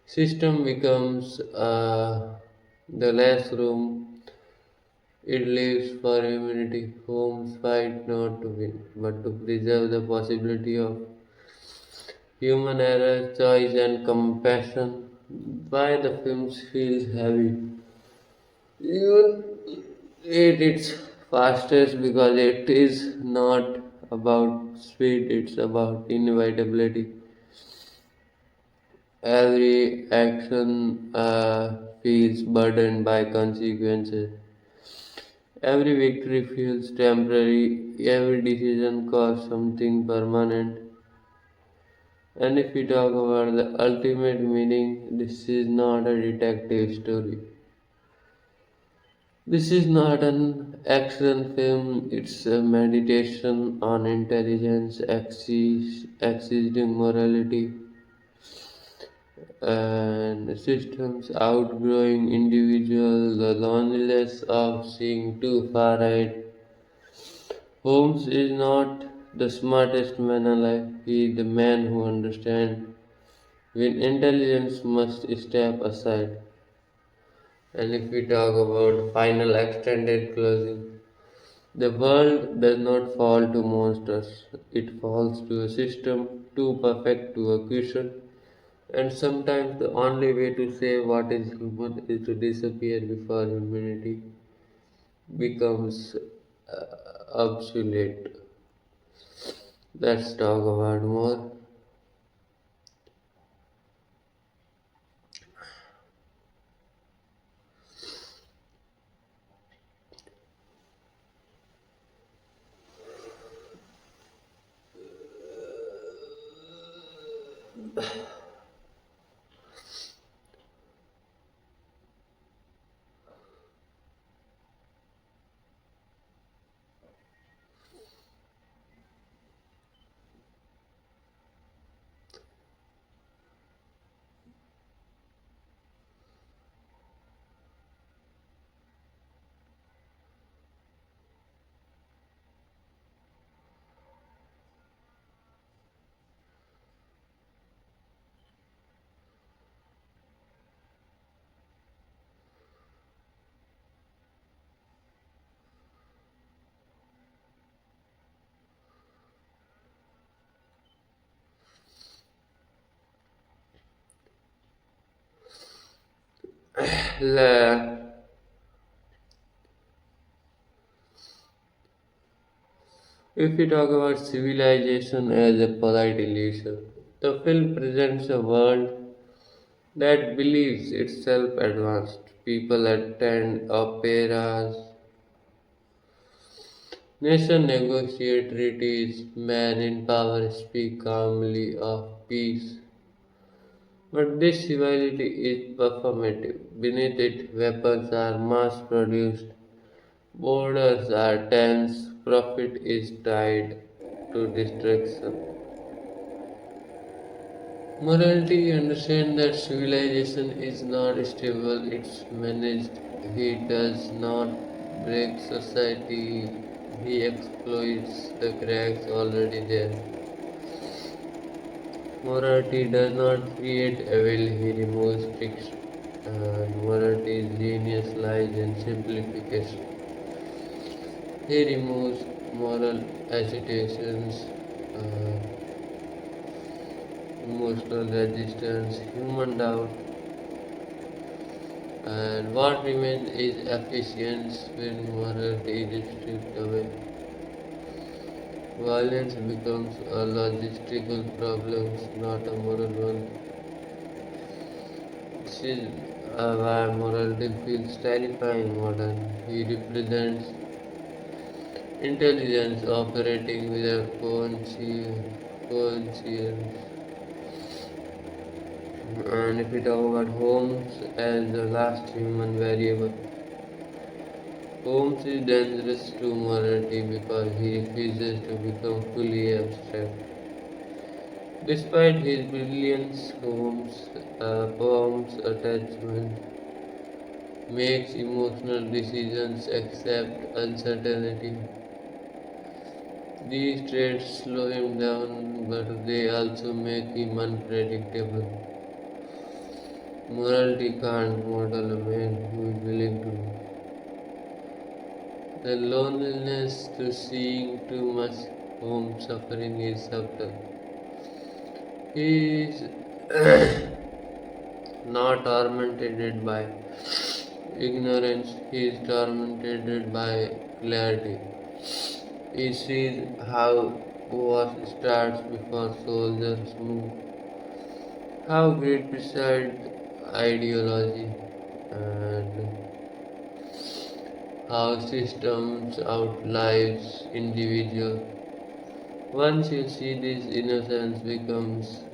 system becomes the less room it leaves for humanity. Homes fight not to win, but to preserve the possibility of human error, choice, and compassion. Why the film feels heavy? Even at its fastest, because it is not about speed, it's about inevitability. Every action feels burdened by consequences. Every victory feels temporary. Every decision costs something permanent. And if we talk about the ultimate meaning, this is not a detective story. This is not an action film, it's a meditation on intelligence, existing morality, and systems outgrowing individual, the loneliness of seeing too far ahead. Holmes is not the smartest man alive, he is the man who understands when intelligence must step aside. And if we talk about final extended closing, the world does not fall to monsters, it falls to a system too perfect to a question. And sometimes the only way to save what is human is to disappear before humanity becomes obsolete. Let's talk about more. La- If we talk about civilization as a polite illusion, the film presents a world that believes itself advanced. People attend operas, nation negotiate treaties, men in power speak calmly of peace. But this civility is performative. Beneath it, weapons are mass produced, borders are tense, profit is tied to destruction. Morality understands that civilization is not stable, it's managed. He does not break society, he exploits the cracks already there. Morality does not create evil, he removes friction. And morality's genius lies in simplification. He removes moral agitations, uh, emotional resistance, human doubt, and what remains is efficiency when morality is stripped away. Violence becomes a logistical problem, not a moral one. This is why morality feels terrifying modern. He represents intelligence operating without conscience. And if we talk about Holmes as the last human variable, Holmes is dangerous to morality because he refuses to become fully abstract. Despite his brilliance, Holmes' attachment makes emotional decisions accept uncertainty. These traits slow him down, but they also make him unpredictable. Morality can't model a man who is willing to. The loneliness to seeing too much home suffering is subtle. He is not tormented by ignorance, he is tormented by clarity. He sees how war starts before soldiers move, how great beside ideology, and how systems outlives individual. Once you see this, innocence becomes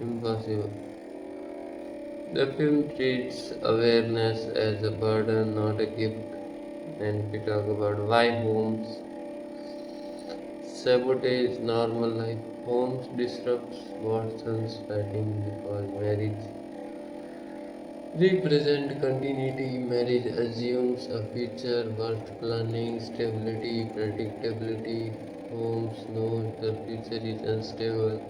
impossible. The film treats awareness as a burden, not a gift. And if we talk about why homes sabotage normal life, homes disrupts Watson's wedding because marriage represent continuity. Marriage assumes a future worth planning, stability, predictability. Holmes knows the future is unstable.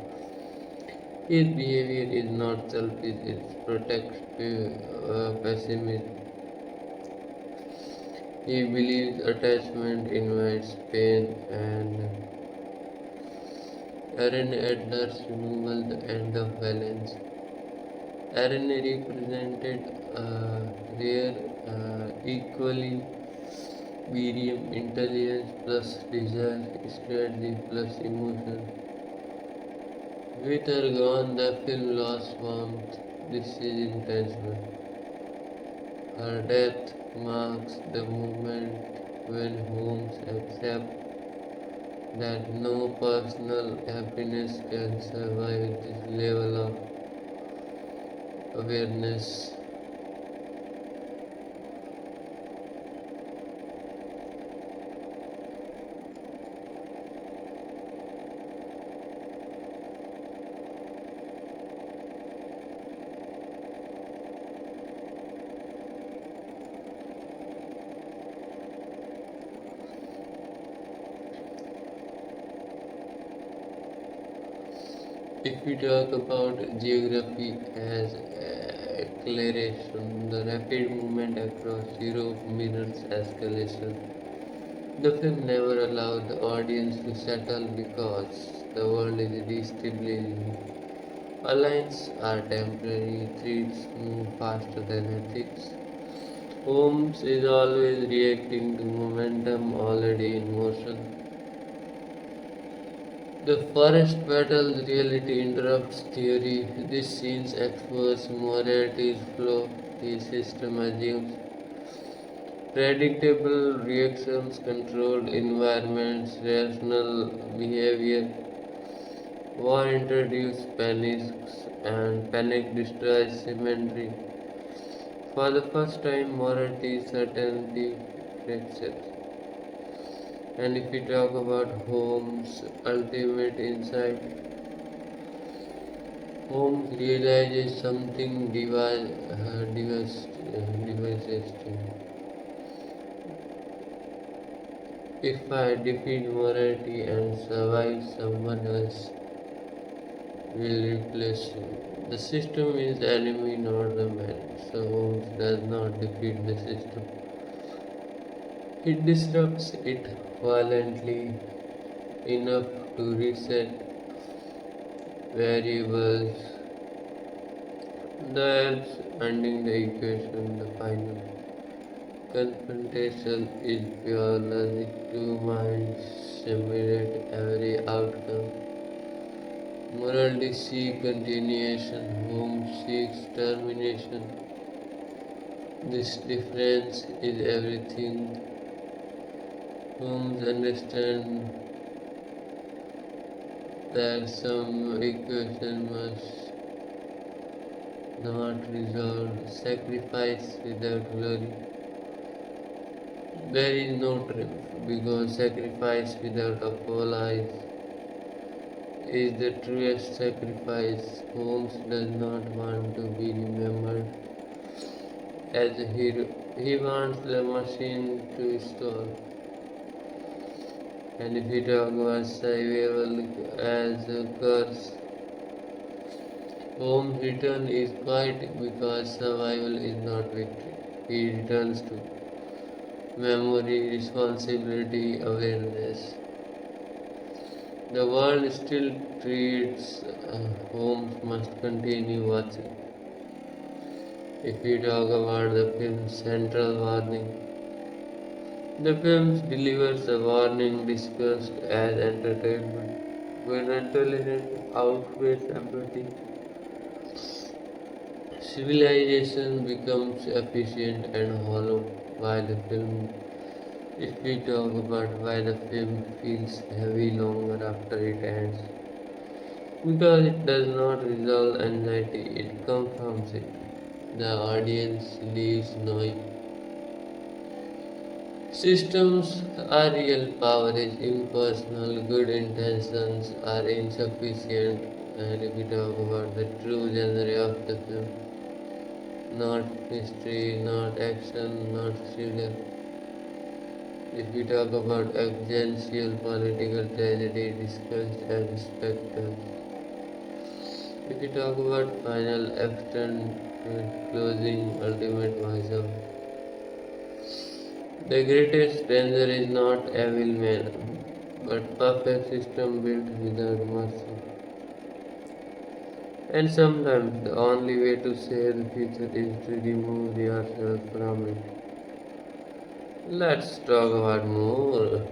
His behavior is not selfish, it's protective pessimism. He believes attachment invites pain, and Aaron Adler's removal, the end of balance. Aaron represented rare, equally medium intelligence plus desire, strategy plus emotion. With her gone, the film lost warmth. This is intentional. Her death marks the moment when Holmes accepts that no personal happiness can survive this level of awareness. If we talk about geography as acceleration, the rapid movement across Europe mirrors escalation. The film never allowed the audience to settle because the world is destabilizing. Alliances are temporary, threats move faster than ethics. Holmes is always reacting to momentum already in motion. The forest battle reality interrupts theory. This scene exposes morality's flaw. The system assumes predictable reactions, controlled environments, rational behavior. War introduces panic destroys symmetry. For the first time, morality certainty fractures. And if we talk about Holmes' ultimate insight, Holmes realizes something devastating. If I defeat morality and survive, someone else will replace you. The system is the enemy, not the man. So Holmes does not defeat the system. He disrupts it violently enough to reset variables, thus ending the equation. The final confrontation is pure logic. Two minds simulate every outcome. Morality seeks continuation, Holmes seeks termination. This difference is everything. Holmes understands that some equation must not resolve. Sacrifice without glory. There is no triumph because sacrifice without apology is the truest sacrifice. Holmes does not want to be remembered as a hero. He wants the machine to stall. And if we talk about survival as a curse, Holmes' return is quiet because survival is not victory. He returns to memory, responsibility, awareness. The world still treats Holmes must continue watching. If we talk about the film's central warning, the film delivers a warning discussed as entertainment. When intelligence outweighs empathy, civilization becomes efficient and hollow. While the film, if we talk about why the film feels heavy longer after it ends, because it does not resolve anxiety, it confirms it. The audience leaves knowing systems are real, power is impersonal, good intentions are insufficient, and if we talk about the true genre of the film, not mystery, not action, not thriller. If we talk about existential political tragedy discussed as specters, if we talk about final action, closing, ultimate wisdom, The greatest danger is not evil man, but perfect system built without mercy. And sometimes the only way to save the future is to remove yourself from it. Let's talk about more.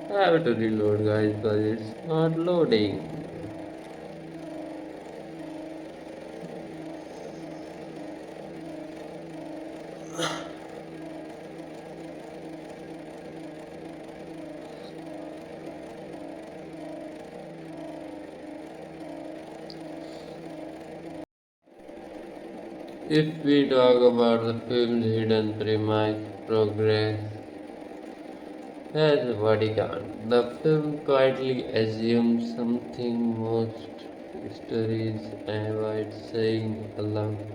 I have to reload guys because it's not loading. If we talk about the film's hidden premise, progress has a bodyguard. The film quietly assumes something most stories avoid saying aloud.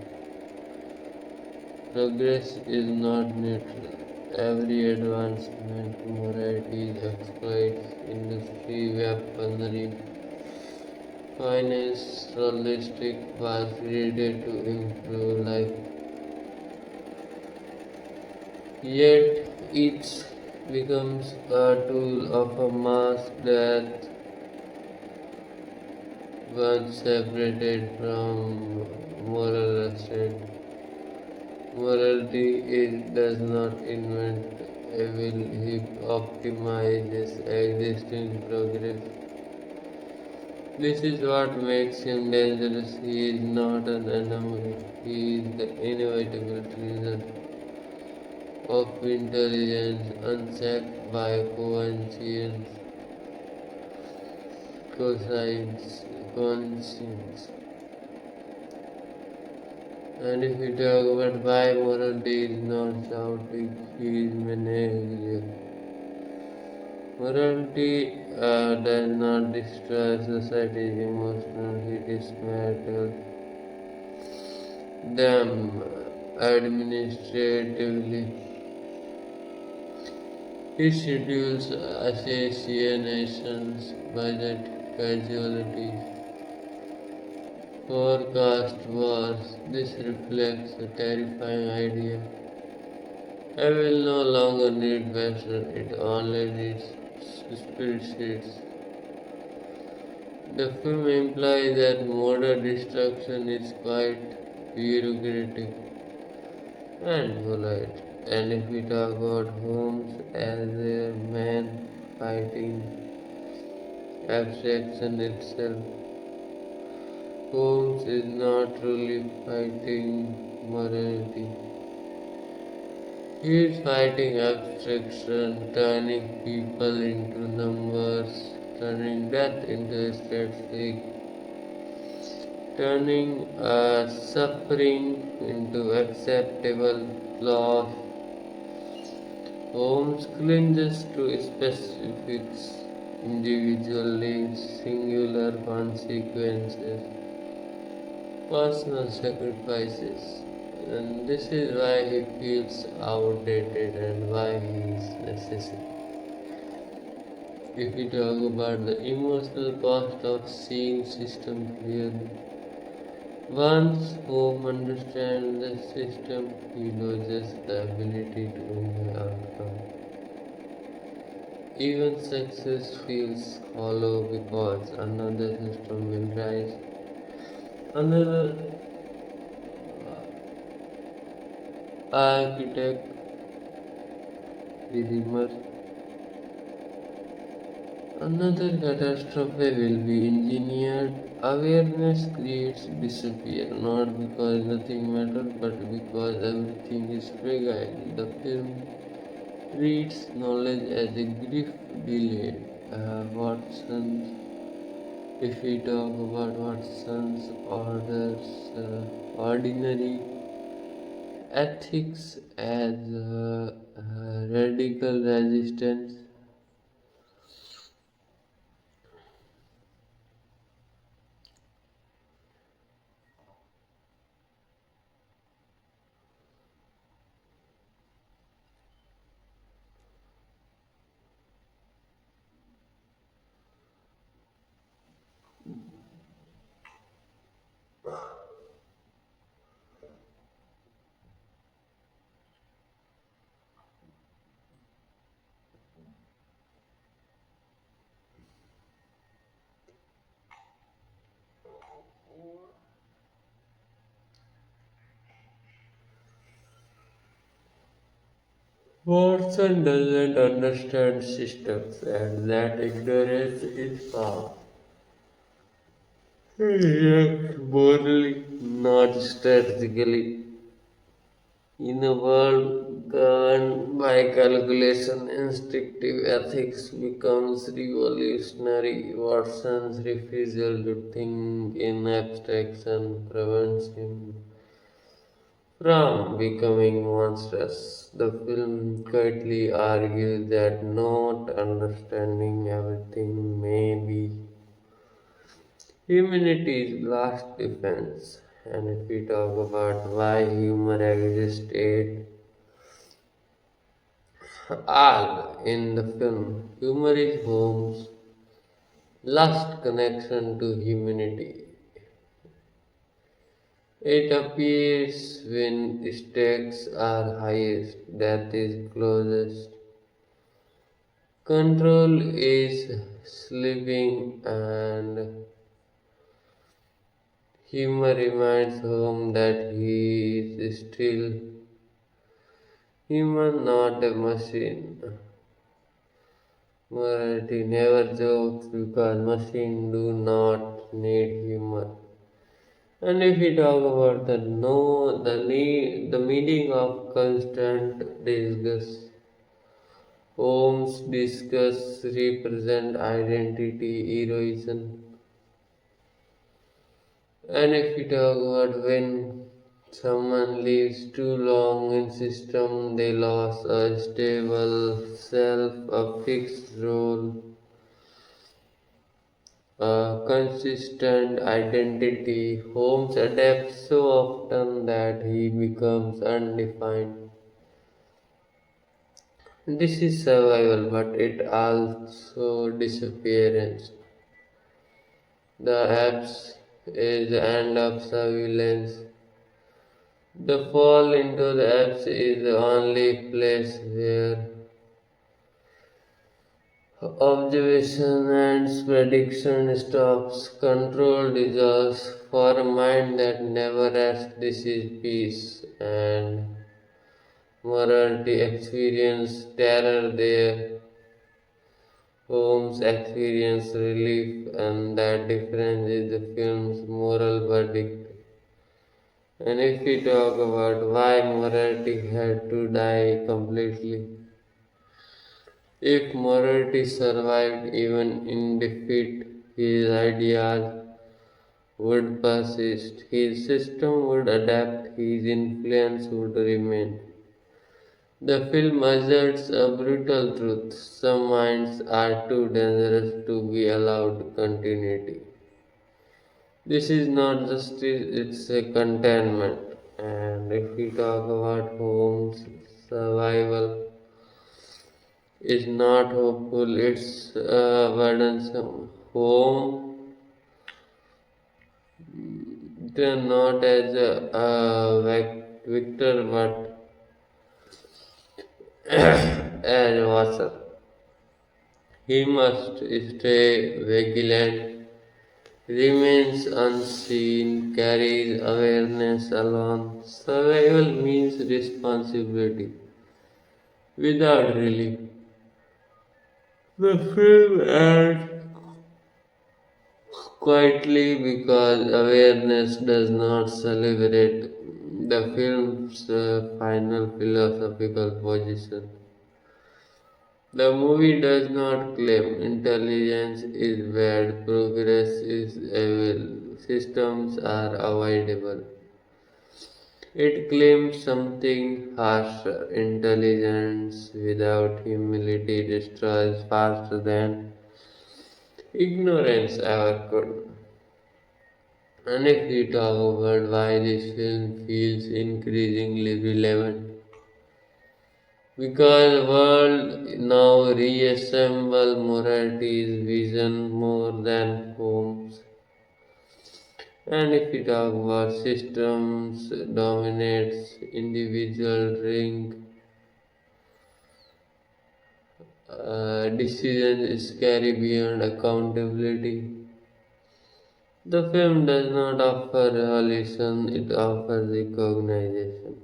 Progress is not neutral. Every advancement, morality, exploits, industry, weaponry, finance, realistic was created to improve life. Yet each becomes a tool of a mass death once separated from moral restraint. Morality does not invent evil, he optimizes existing progress. This is what makes him dangerous. He is not an anomaly, he is the inevitable result of intelligence unchecked by conscience. And if we talk about why morality is not shouting, he is managerial. Morality does not destroy society's emotional, it dismantles them administratively. It schedules assassinations, budget casualties, forecast wars. This reflects a terrifying idea. I will no longer need vessel, it only needs spreadsheets. The film implies that modern destruction is quite bureaucratic and polite. And if we talk about Holmes as a man fighting abstraction itself, Holmes is not truly fighting morality. He is fighting abstraction, turning people into numbers, turning death into a statistic, turning suffering into acceptable loss. Holmes clinges to specifics, individually singular consequences, personal sacrifices. And this is why he feels outdated and why he is necessary. If we talk about the emotional cost of seeing system clearly, once Home understands the system, he loses the ability to enjoy outcome. Even success feels hollow because another system will rise. Another architect will emerge. Another catastrophe will be engineered. Awareness creates disappear, not because nothing matters, but because everything is fragile. The film treats knowledge as a gift delayed. Watson's, if we talk about Watson's orders, ordinary ethics as radical resistance. Watson doesn't understand systems, and that ignorance is power. He reacts morally, not strategically. In a world governed by calculation, instinctive ethics becomes revolutionary. Watson's refusal to think in abstraction prevents him from becoming monstrous. The film quietly argues that not understanding everything may be humanity's last defense. And if we talk about why humor exists at all in the film, humor is Holmes' last connection to humanity. It appears when stakes are highest, death is closest, control is sleeping, and humor reminds home that he is still human, not a machine. Morality never jokes because machines do not need humor. And if we talk about the no, the need, the meaning of constant disgust, Holmes' disgust represent identity erosion. And if we talk about when someone lives too long in system, they lose a stable self, a fixed role, a consistent identity. Holmes adapts so often that he becomes undefined. This is survival, but it also disappearance. The apps is the end of surveillance. The fall into the apps is the only place where Observation and prediction stops. Control dissolves. For a mind that never rests, this is peace. And morality experience terror there. Holmes experience relief, and that difference is the film's moral verdict. And if we talk about why morality had to die completely, if morality survived even in defeat, his ideas would persist, his system would adapt, his influence would remain. The film asserts a brutal truth: some minds are too dangerous to be allowed continuity. This is not justice, it's a containment. And if we talk about Holmes' survival, is not hopeful, it's burdensome. Home, then not as victor but as a watcher. He must stay vigilant, remains unseen, carries awareness alone. Survival means responsibility without relief. The film ends quietly because awareness does not celebrate the film's final philosophical position. The movie does not claim intelligence is bad, progress is evil, systems are avoidable. It claims something harsher. Intelligence without humility destroys faster than ignorance ever could. And if we talk about why this film feels increasingly relevant, because world now reassemble morality's vision more than homes. And if we talk about systems dominates individual drink, decisions scary beyond accountability. The film does not offer resolution, it offers recognition.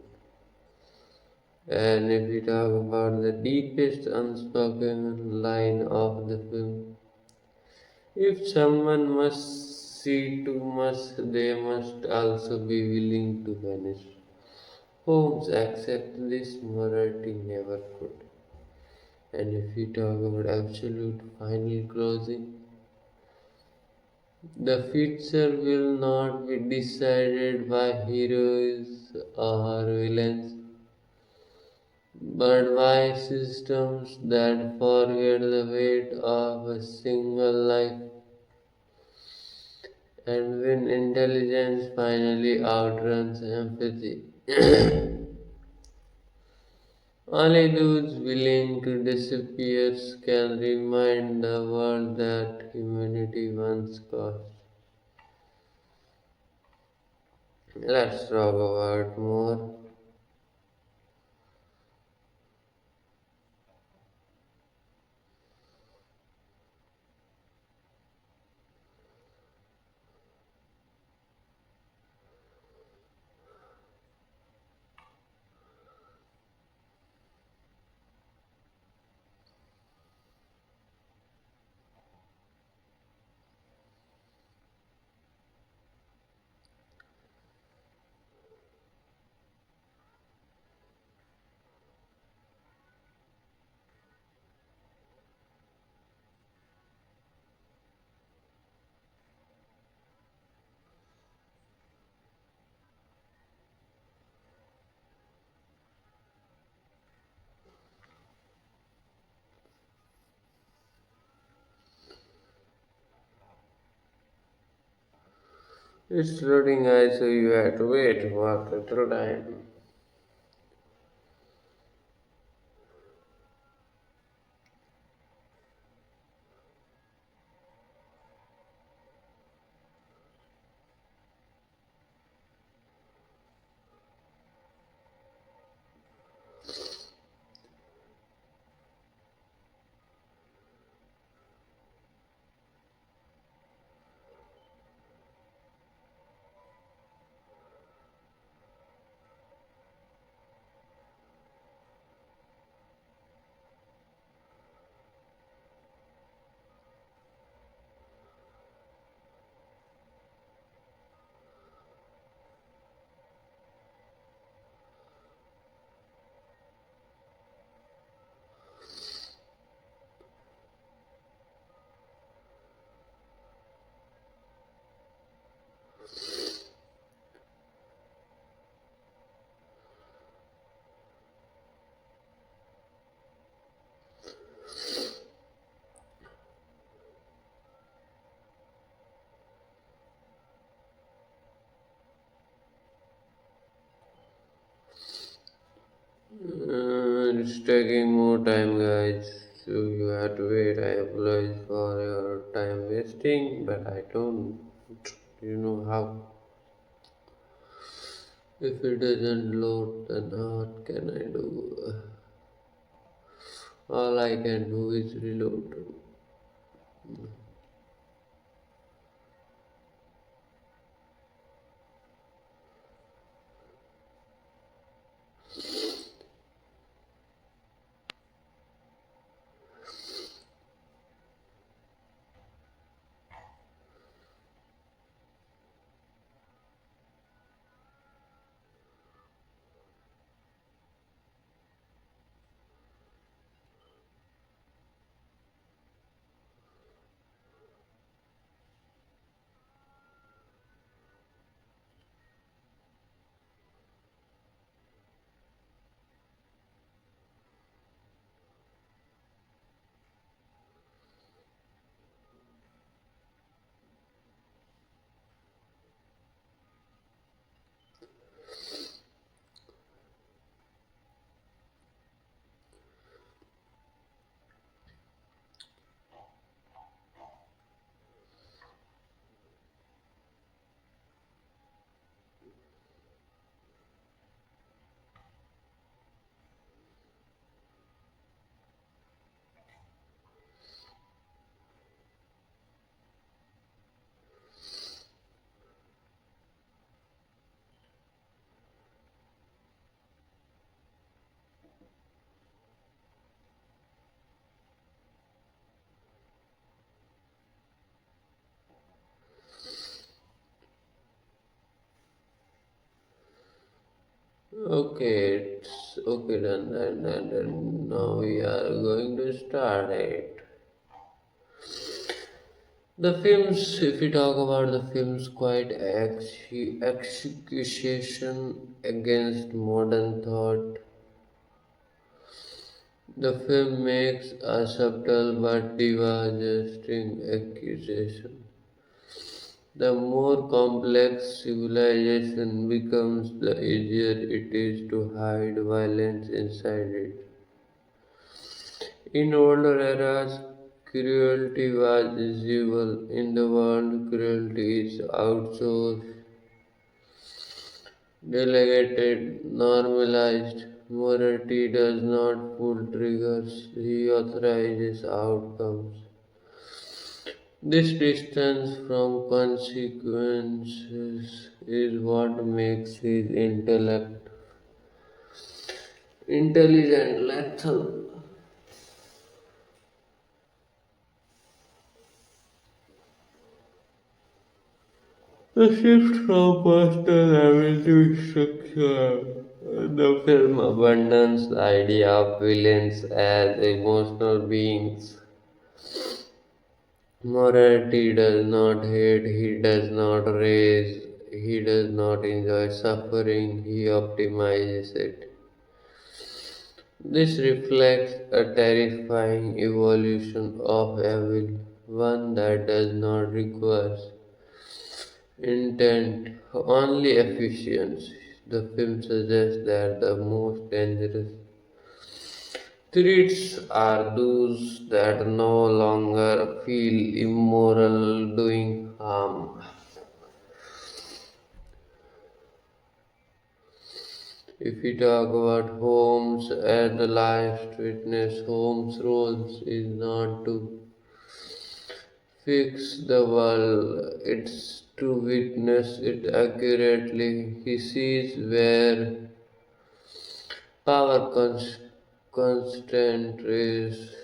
And if we talk about the deepest unspoken line of the film, if someone must see too much, they must also be willing to vanish. Holmes accepts this, morality never could. And if we talk about absolute final closing, the future will not be decided by heroes or villains, but by systems that forget the weight of a single life. And when intelligence finally outruns empathy, only those willing to disappear can remind the world that humanity once cost. Let's talk about more. It's loading eyes, so you have to wait for a little time. taking more time, guys. So you have to wait. I apologize for your time wasting, but I don't, how. If it doesn't load, then what can I do? All I can do is reload. Okay, it's okay then. Now we are going to start it. The films, if we talk about the films, quite accusation against modern thought. The film makes a subtle but devastating accusation. The more complex civilization becomes, the easier it is to hide violence inside it. In older eras, cruelty was visible. In the world, cruelty is outsourced, delegated, normalized. Morality does not pull triggers, he authorizes outcomes. This distance from consequences is what makes his intellect intelligent, lethal. The shift from personal level to structure. The film abandons the idea of villains as emotional beings. Morality does not hate, he does not raise, he does not enjoy suffering, he optimizes it. This reflects a terrifying evolution of evil, one that does not require intent, only efficiency. The film suggests that the most dangerous threats are those that no longer feel immoral doing harm. If we talk about Holmes as the last witness, Holmes' role is not to fix the world, it's to witness it accurately. He sees where power constant is,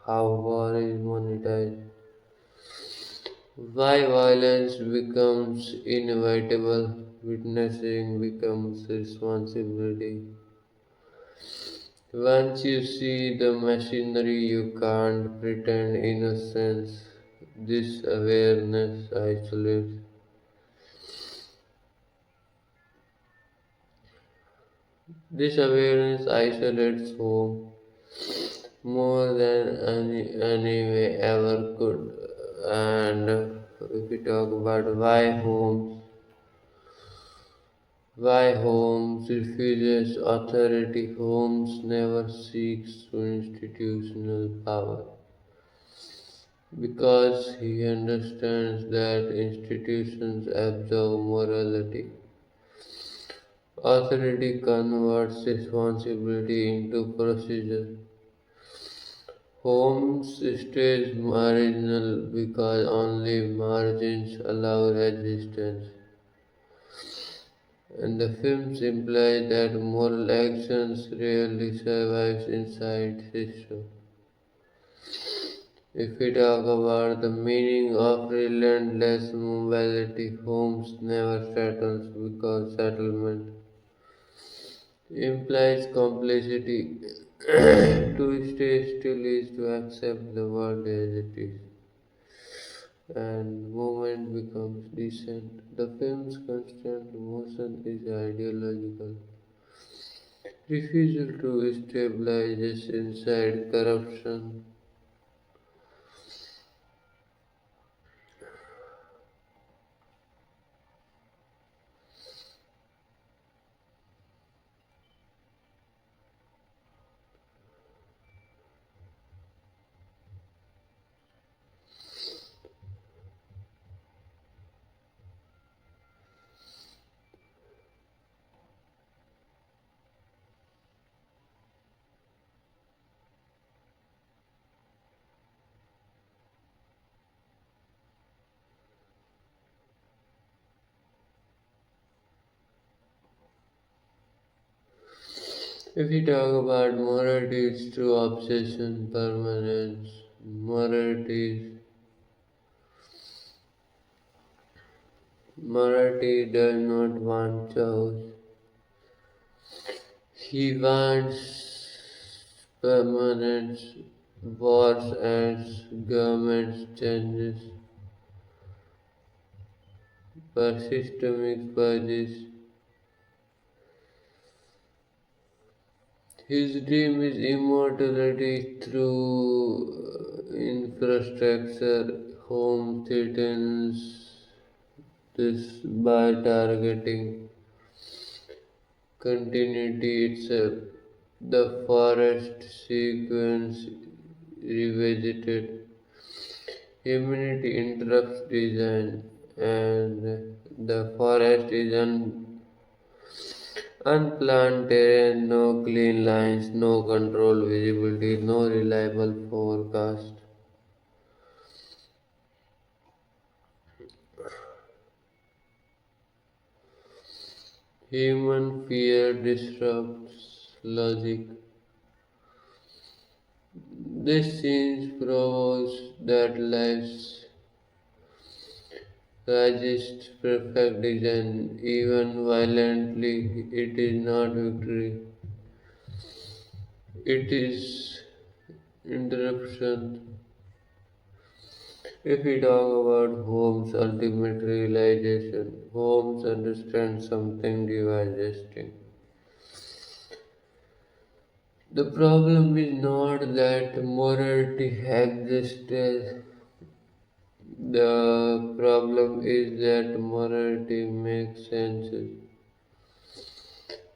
how war is monetized, why violence becomes inevitable, witnessing becomes responsibility. Once you see the machinery, you can't pretend innocence. This awareness isolates. This awareness isolates home more than any way ever could. And if we talk about why homes Why Holmes refuses authority? Holmes never seeks to institutional power because he understands that institutions absorb morality. Authority converts responsibility into procedure. Holmes stays marginal because only margins allow resistance, and the films imply that moral actions rarely survive inside systems. If we talk about the meaning of relentless mobility, Holmes never settles because settlement implies complicity. To stay still is to accept the world as it is, and movement becomes decent. The film's constant motion is ideological. Refusal to stabilize inside corruption. If we talk about morality, it's true obsession, permanence. Morality does not want chaos. He wants permanence, wars and government changes, but systemic purges. His dream is immortality through infrastructure. Home threatens this by targeting continuity itself. The forest sequence revisited. Humanity interrupts design, and the forest is unplanned terrain, no clean lines, no controlled visibility, no reliable forecast. Human fear disrupts logic. This scene proves that life's resists perfect design, even violently. It is not victory, it is interruption. If we talk about Holmes' ultimate realization, Holmes understands something devastating. The problem is not that morality exists, the problem is that morality makes sense.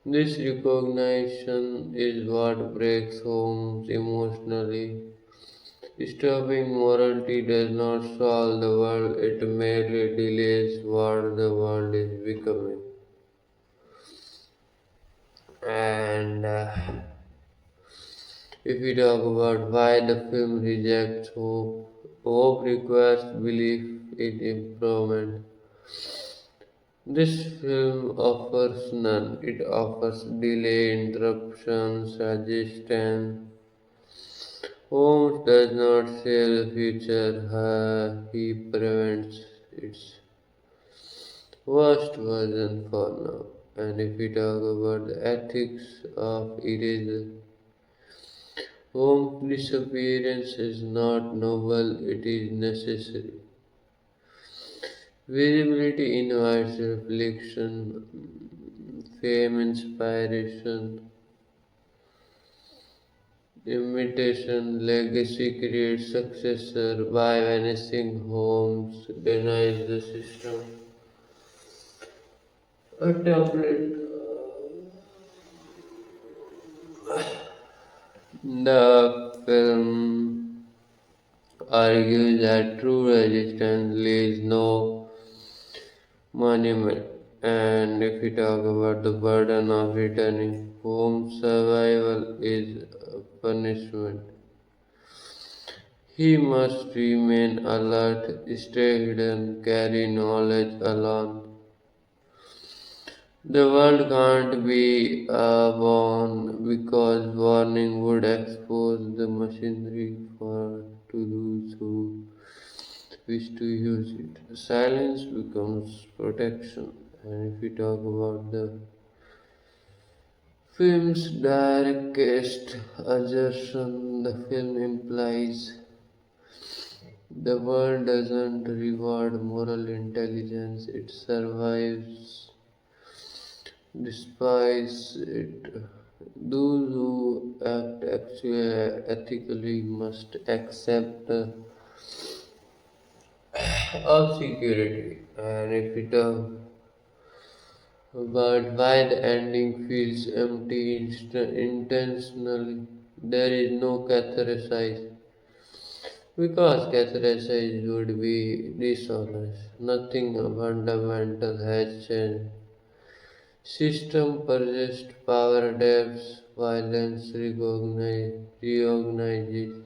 This recognition is what breaks Holmes emotionally. Stopping morality does not solve the world, it merely delays what the world is becoming. And if we talk about why the film rejects hope, hope requires belief in improvement. This film offers none. It offers delay, interruptions, resistance. Holmes does not sell the future, he prevents its worst version for now. And if we talk about the ethics of erasure, Holmes' disappearance is not noble, it is necessary. Visibility invites reflection, fame, inspiration, imitation, legacy creates successor. By vanishing, Holmes denies the system A template. The film argues that true resistance leaves no monument. And if we talk about the burden of returning home, survival is a punishment. He must remain alert, stay hidden, carry knowledge alone. The world can't be born because warning would expose the machinery for to those who wish to use it. Silence becomes protection. And if we talk about the film's darkest assertion, the film implies the world doesn't reward moral intelligence, it survives despite it. Those who act actually ethically must accept of security. And if we talk about why the ending feels empty intentionally, there is no catharsis. Because catharsis would be dishonest. Nothing fundamental has changed. System persists, power adapts, violence reorganizes.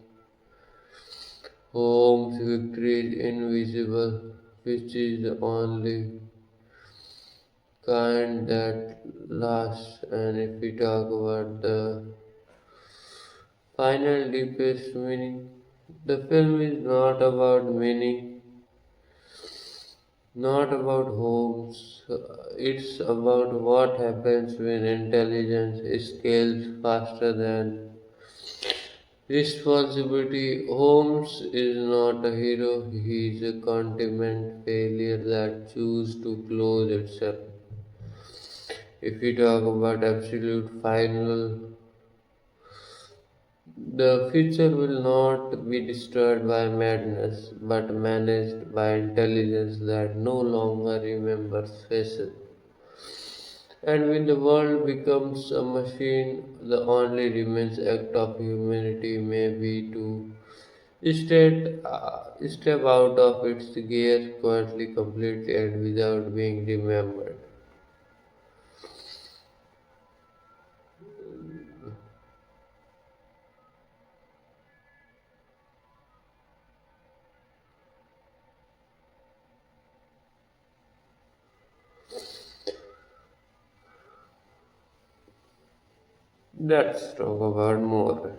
Holmes' victory is invisible, which is the only kind that lasts. And if we talk about the final deepest meaning, the film is not about meaning, not about Holmes. It's about what happens when intelligence scales faster than responsibility. Holmes is not a hero, he is a continent failure that chooses to close itself. If we talk about absolute final, the future will not be destroyed by madness, but managed by intelligence that no longer remembers faces. And when the world becomes a machine, the only remains act of humanity may be to step out of its gear quietly, completely, and without being remembered. Let's talk about more.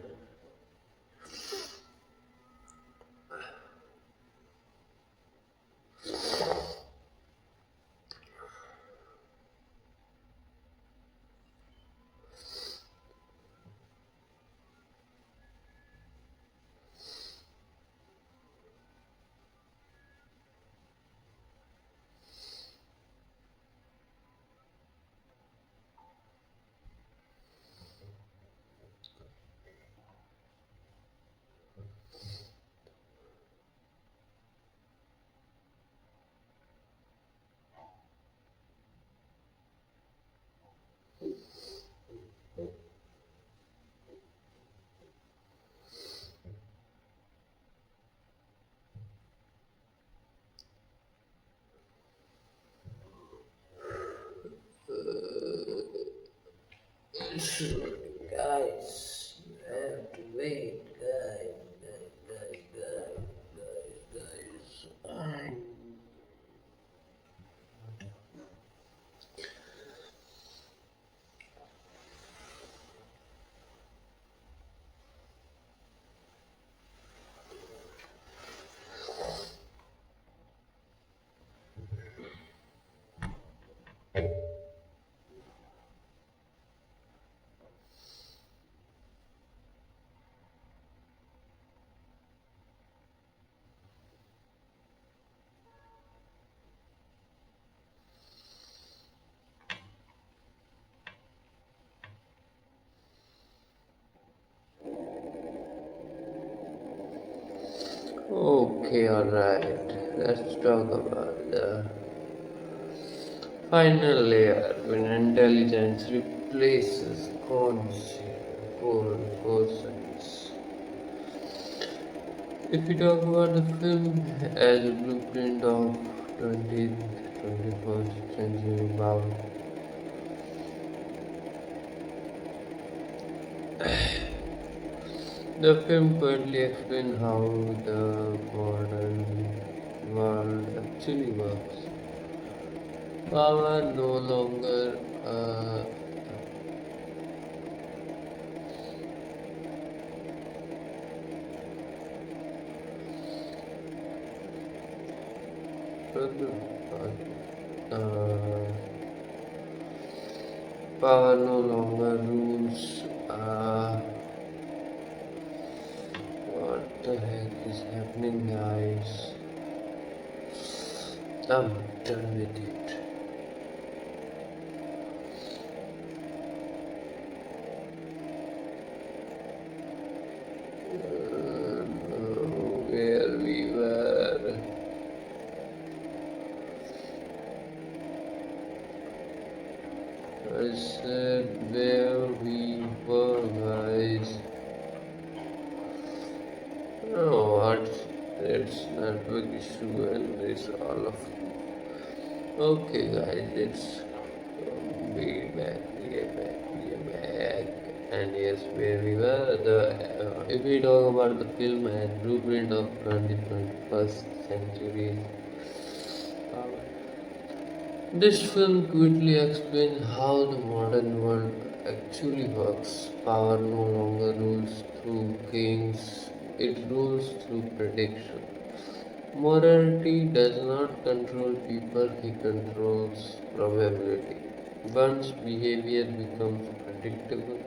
Guys, I have to wait, guys. Okay, alright. Let's talk about the Final layer when intelligence replaces conscience. If we talk about the film as a blueprint of 20th, 21st century power, the film quietly explains how the modern world actually works. Power no longer uh, power no longer rules. What the heck is happening, guys? I'm done with it. Where we were. I said where we were, guys. No, what? It's network issue and it's all of. Okay, guys, it's be back, be back. And yes, where we were. If we talk about the film as blueprint of 21st century power, this film quickly explains how the modern world actually works. Power no longer rules through kings, it rules through prediction. Morality does not control people, he controls probability. Once behavior becomes predictable,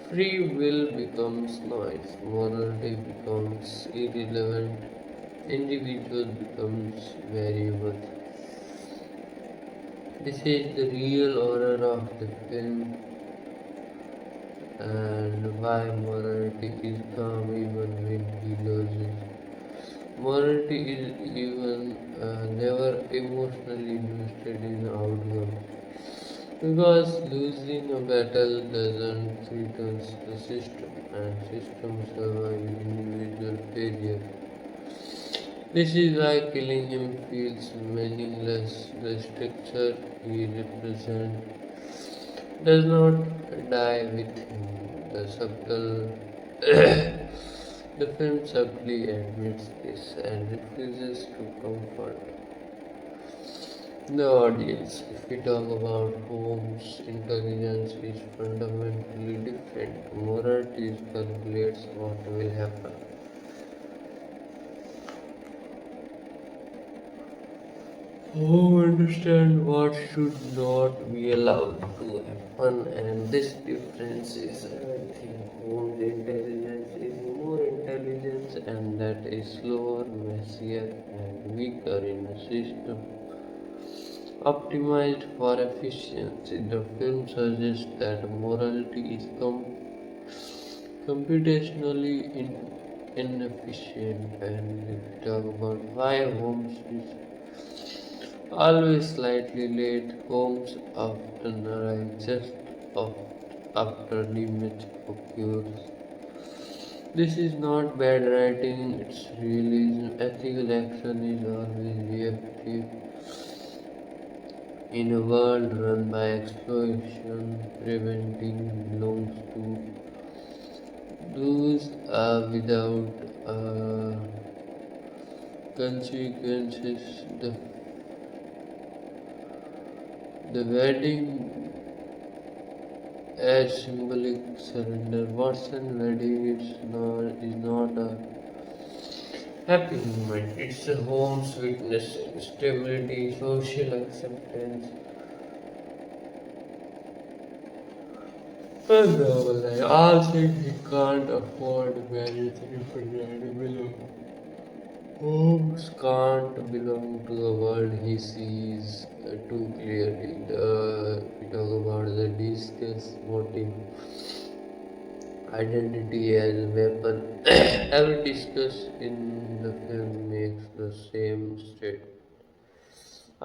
free will becomes noise, morality becomes irrelevant, individual becomes variable. This is the real horror of the film and why morality is calm even when he loses. Morality is even never emotionally invested in outcomes because losing a battle doesn't threaten the system and system survive individual failure. This is why killing him feels meaningless. The structure he represents does not die with him. The film subtly admits this and refuses to comfort the audience. If we talk about Holmes' intelligence is fundamentally different. Morality calculates what will happen. Who understand what should not be allowed to happen, and this difference is everything. Holmes' intelligence is more intelligence, and that is slower, messier, and weaker in a system optimized for efficiency. The film suggests that morality is computationally inefficient, and if we talk about why Holmes is always slightly late, Holmes often arrives just after damage occurs. This is not bad writing, it's realism. Ethical action is always reactive. In a world run by exploitation, preventing belongs to those without consequences. The wedding as symbolic surrender. Watson wedding is not a happy moment. It's a home's witnessing stability, social acceptance, and all things he can't afford marriage below. Holmes can't belong to the world he sees too clearly. We talk about the discuss motive, identity as a weapon. Every discuss in the film makes the same statement.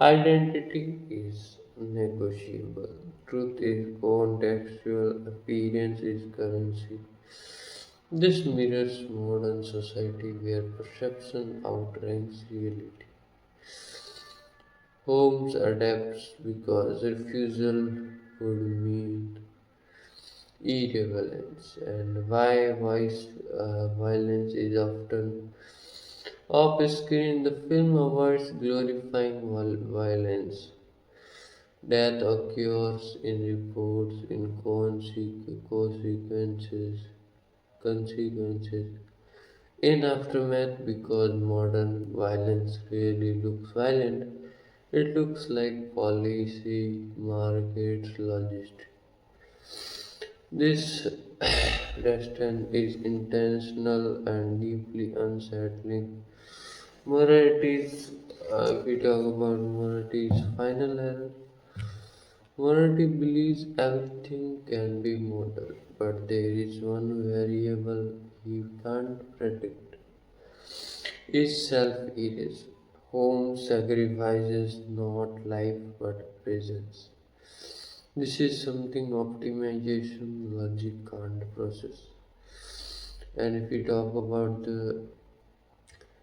Identity is negotiable. Truth is contextual. Appearance is currency. This mirrors modern society where perception outranks reality. Holmes adapts because refusal would mean irrelevance, and why violence is often off screen. The film avoids glorifying violence. Death occurs in reports in consequences in aftermath because modern violence really looks violent. It looks like policy, markets, logistics. This restraint is intentional and deeply unsettling. Morality's, if we talk about morality's final error, morality believes everything can be modeled, but there is one variable you can't predict: is self-erasure. Home sacrifices not life but presence. This is something optimization logic can't process. And if we talk about the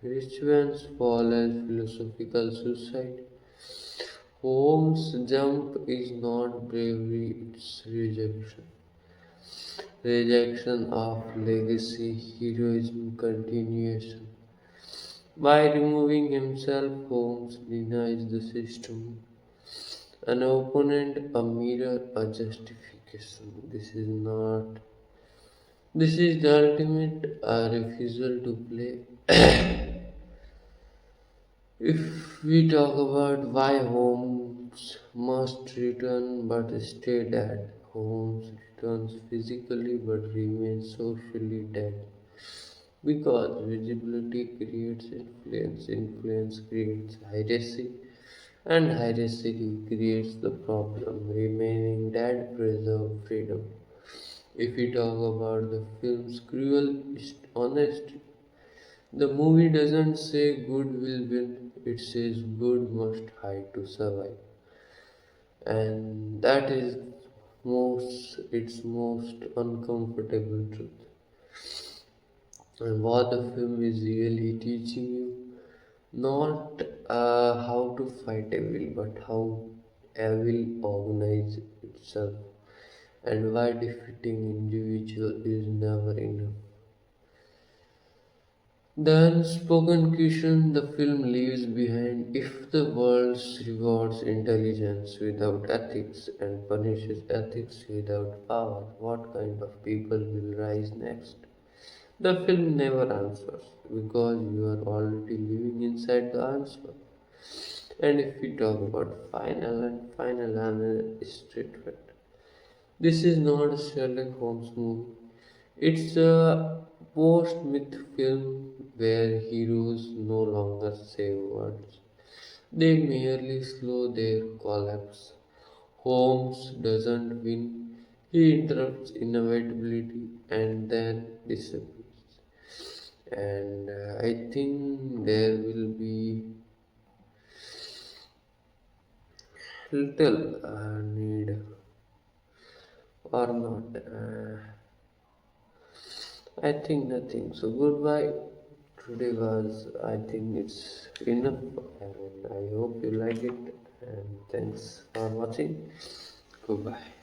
rituals fall as philosophical suicide, Holmes' jump is not bravery, it's rejection. Rejection of legacy, heroism, continuation. By removing himself, Holmes denies the system an opponent, a mirror, a justification. This is the ultimate refusal to play. If we talk about why Holmes must return but stay dead, Holmes returns physically but remains socially dead. Because visibility creates influence, influence creates heresy, and heresy creates the problem. Remaining dead preserve freedom. If we talk about the film's cruel honesty, the movie doesn't say good will win, it says good must hide to survive. And that is its most uncomfortable truth. And what the film is really teaching you, not how to fight evil, but how evil organizes itself, and why defeating individual is never enough. The unspoken question the film leaves behind: if the world rewards intelligence without ethics and punishes ethics without power, what kind of people will rise next? The film never answers because you are already living inside the answer. And if we talk about final statement, this is not a Sherlock Holmes movie. It's a post-myth film where heroes no longer say words. They merely slow their collapse. Holmes doesn't win. He interrupts inevitability and then disappears. And I think there will be little need or not. I think nothing. So goodbye. Today was, I think it's enough, and I hope you like it. And thanks for watching. Goodbye.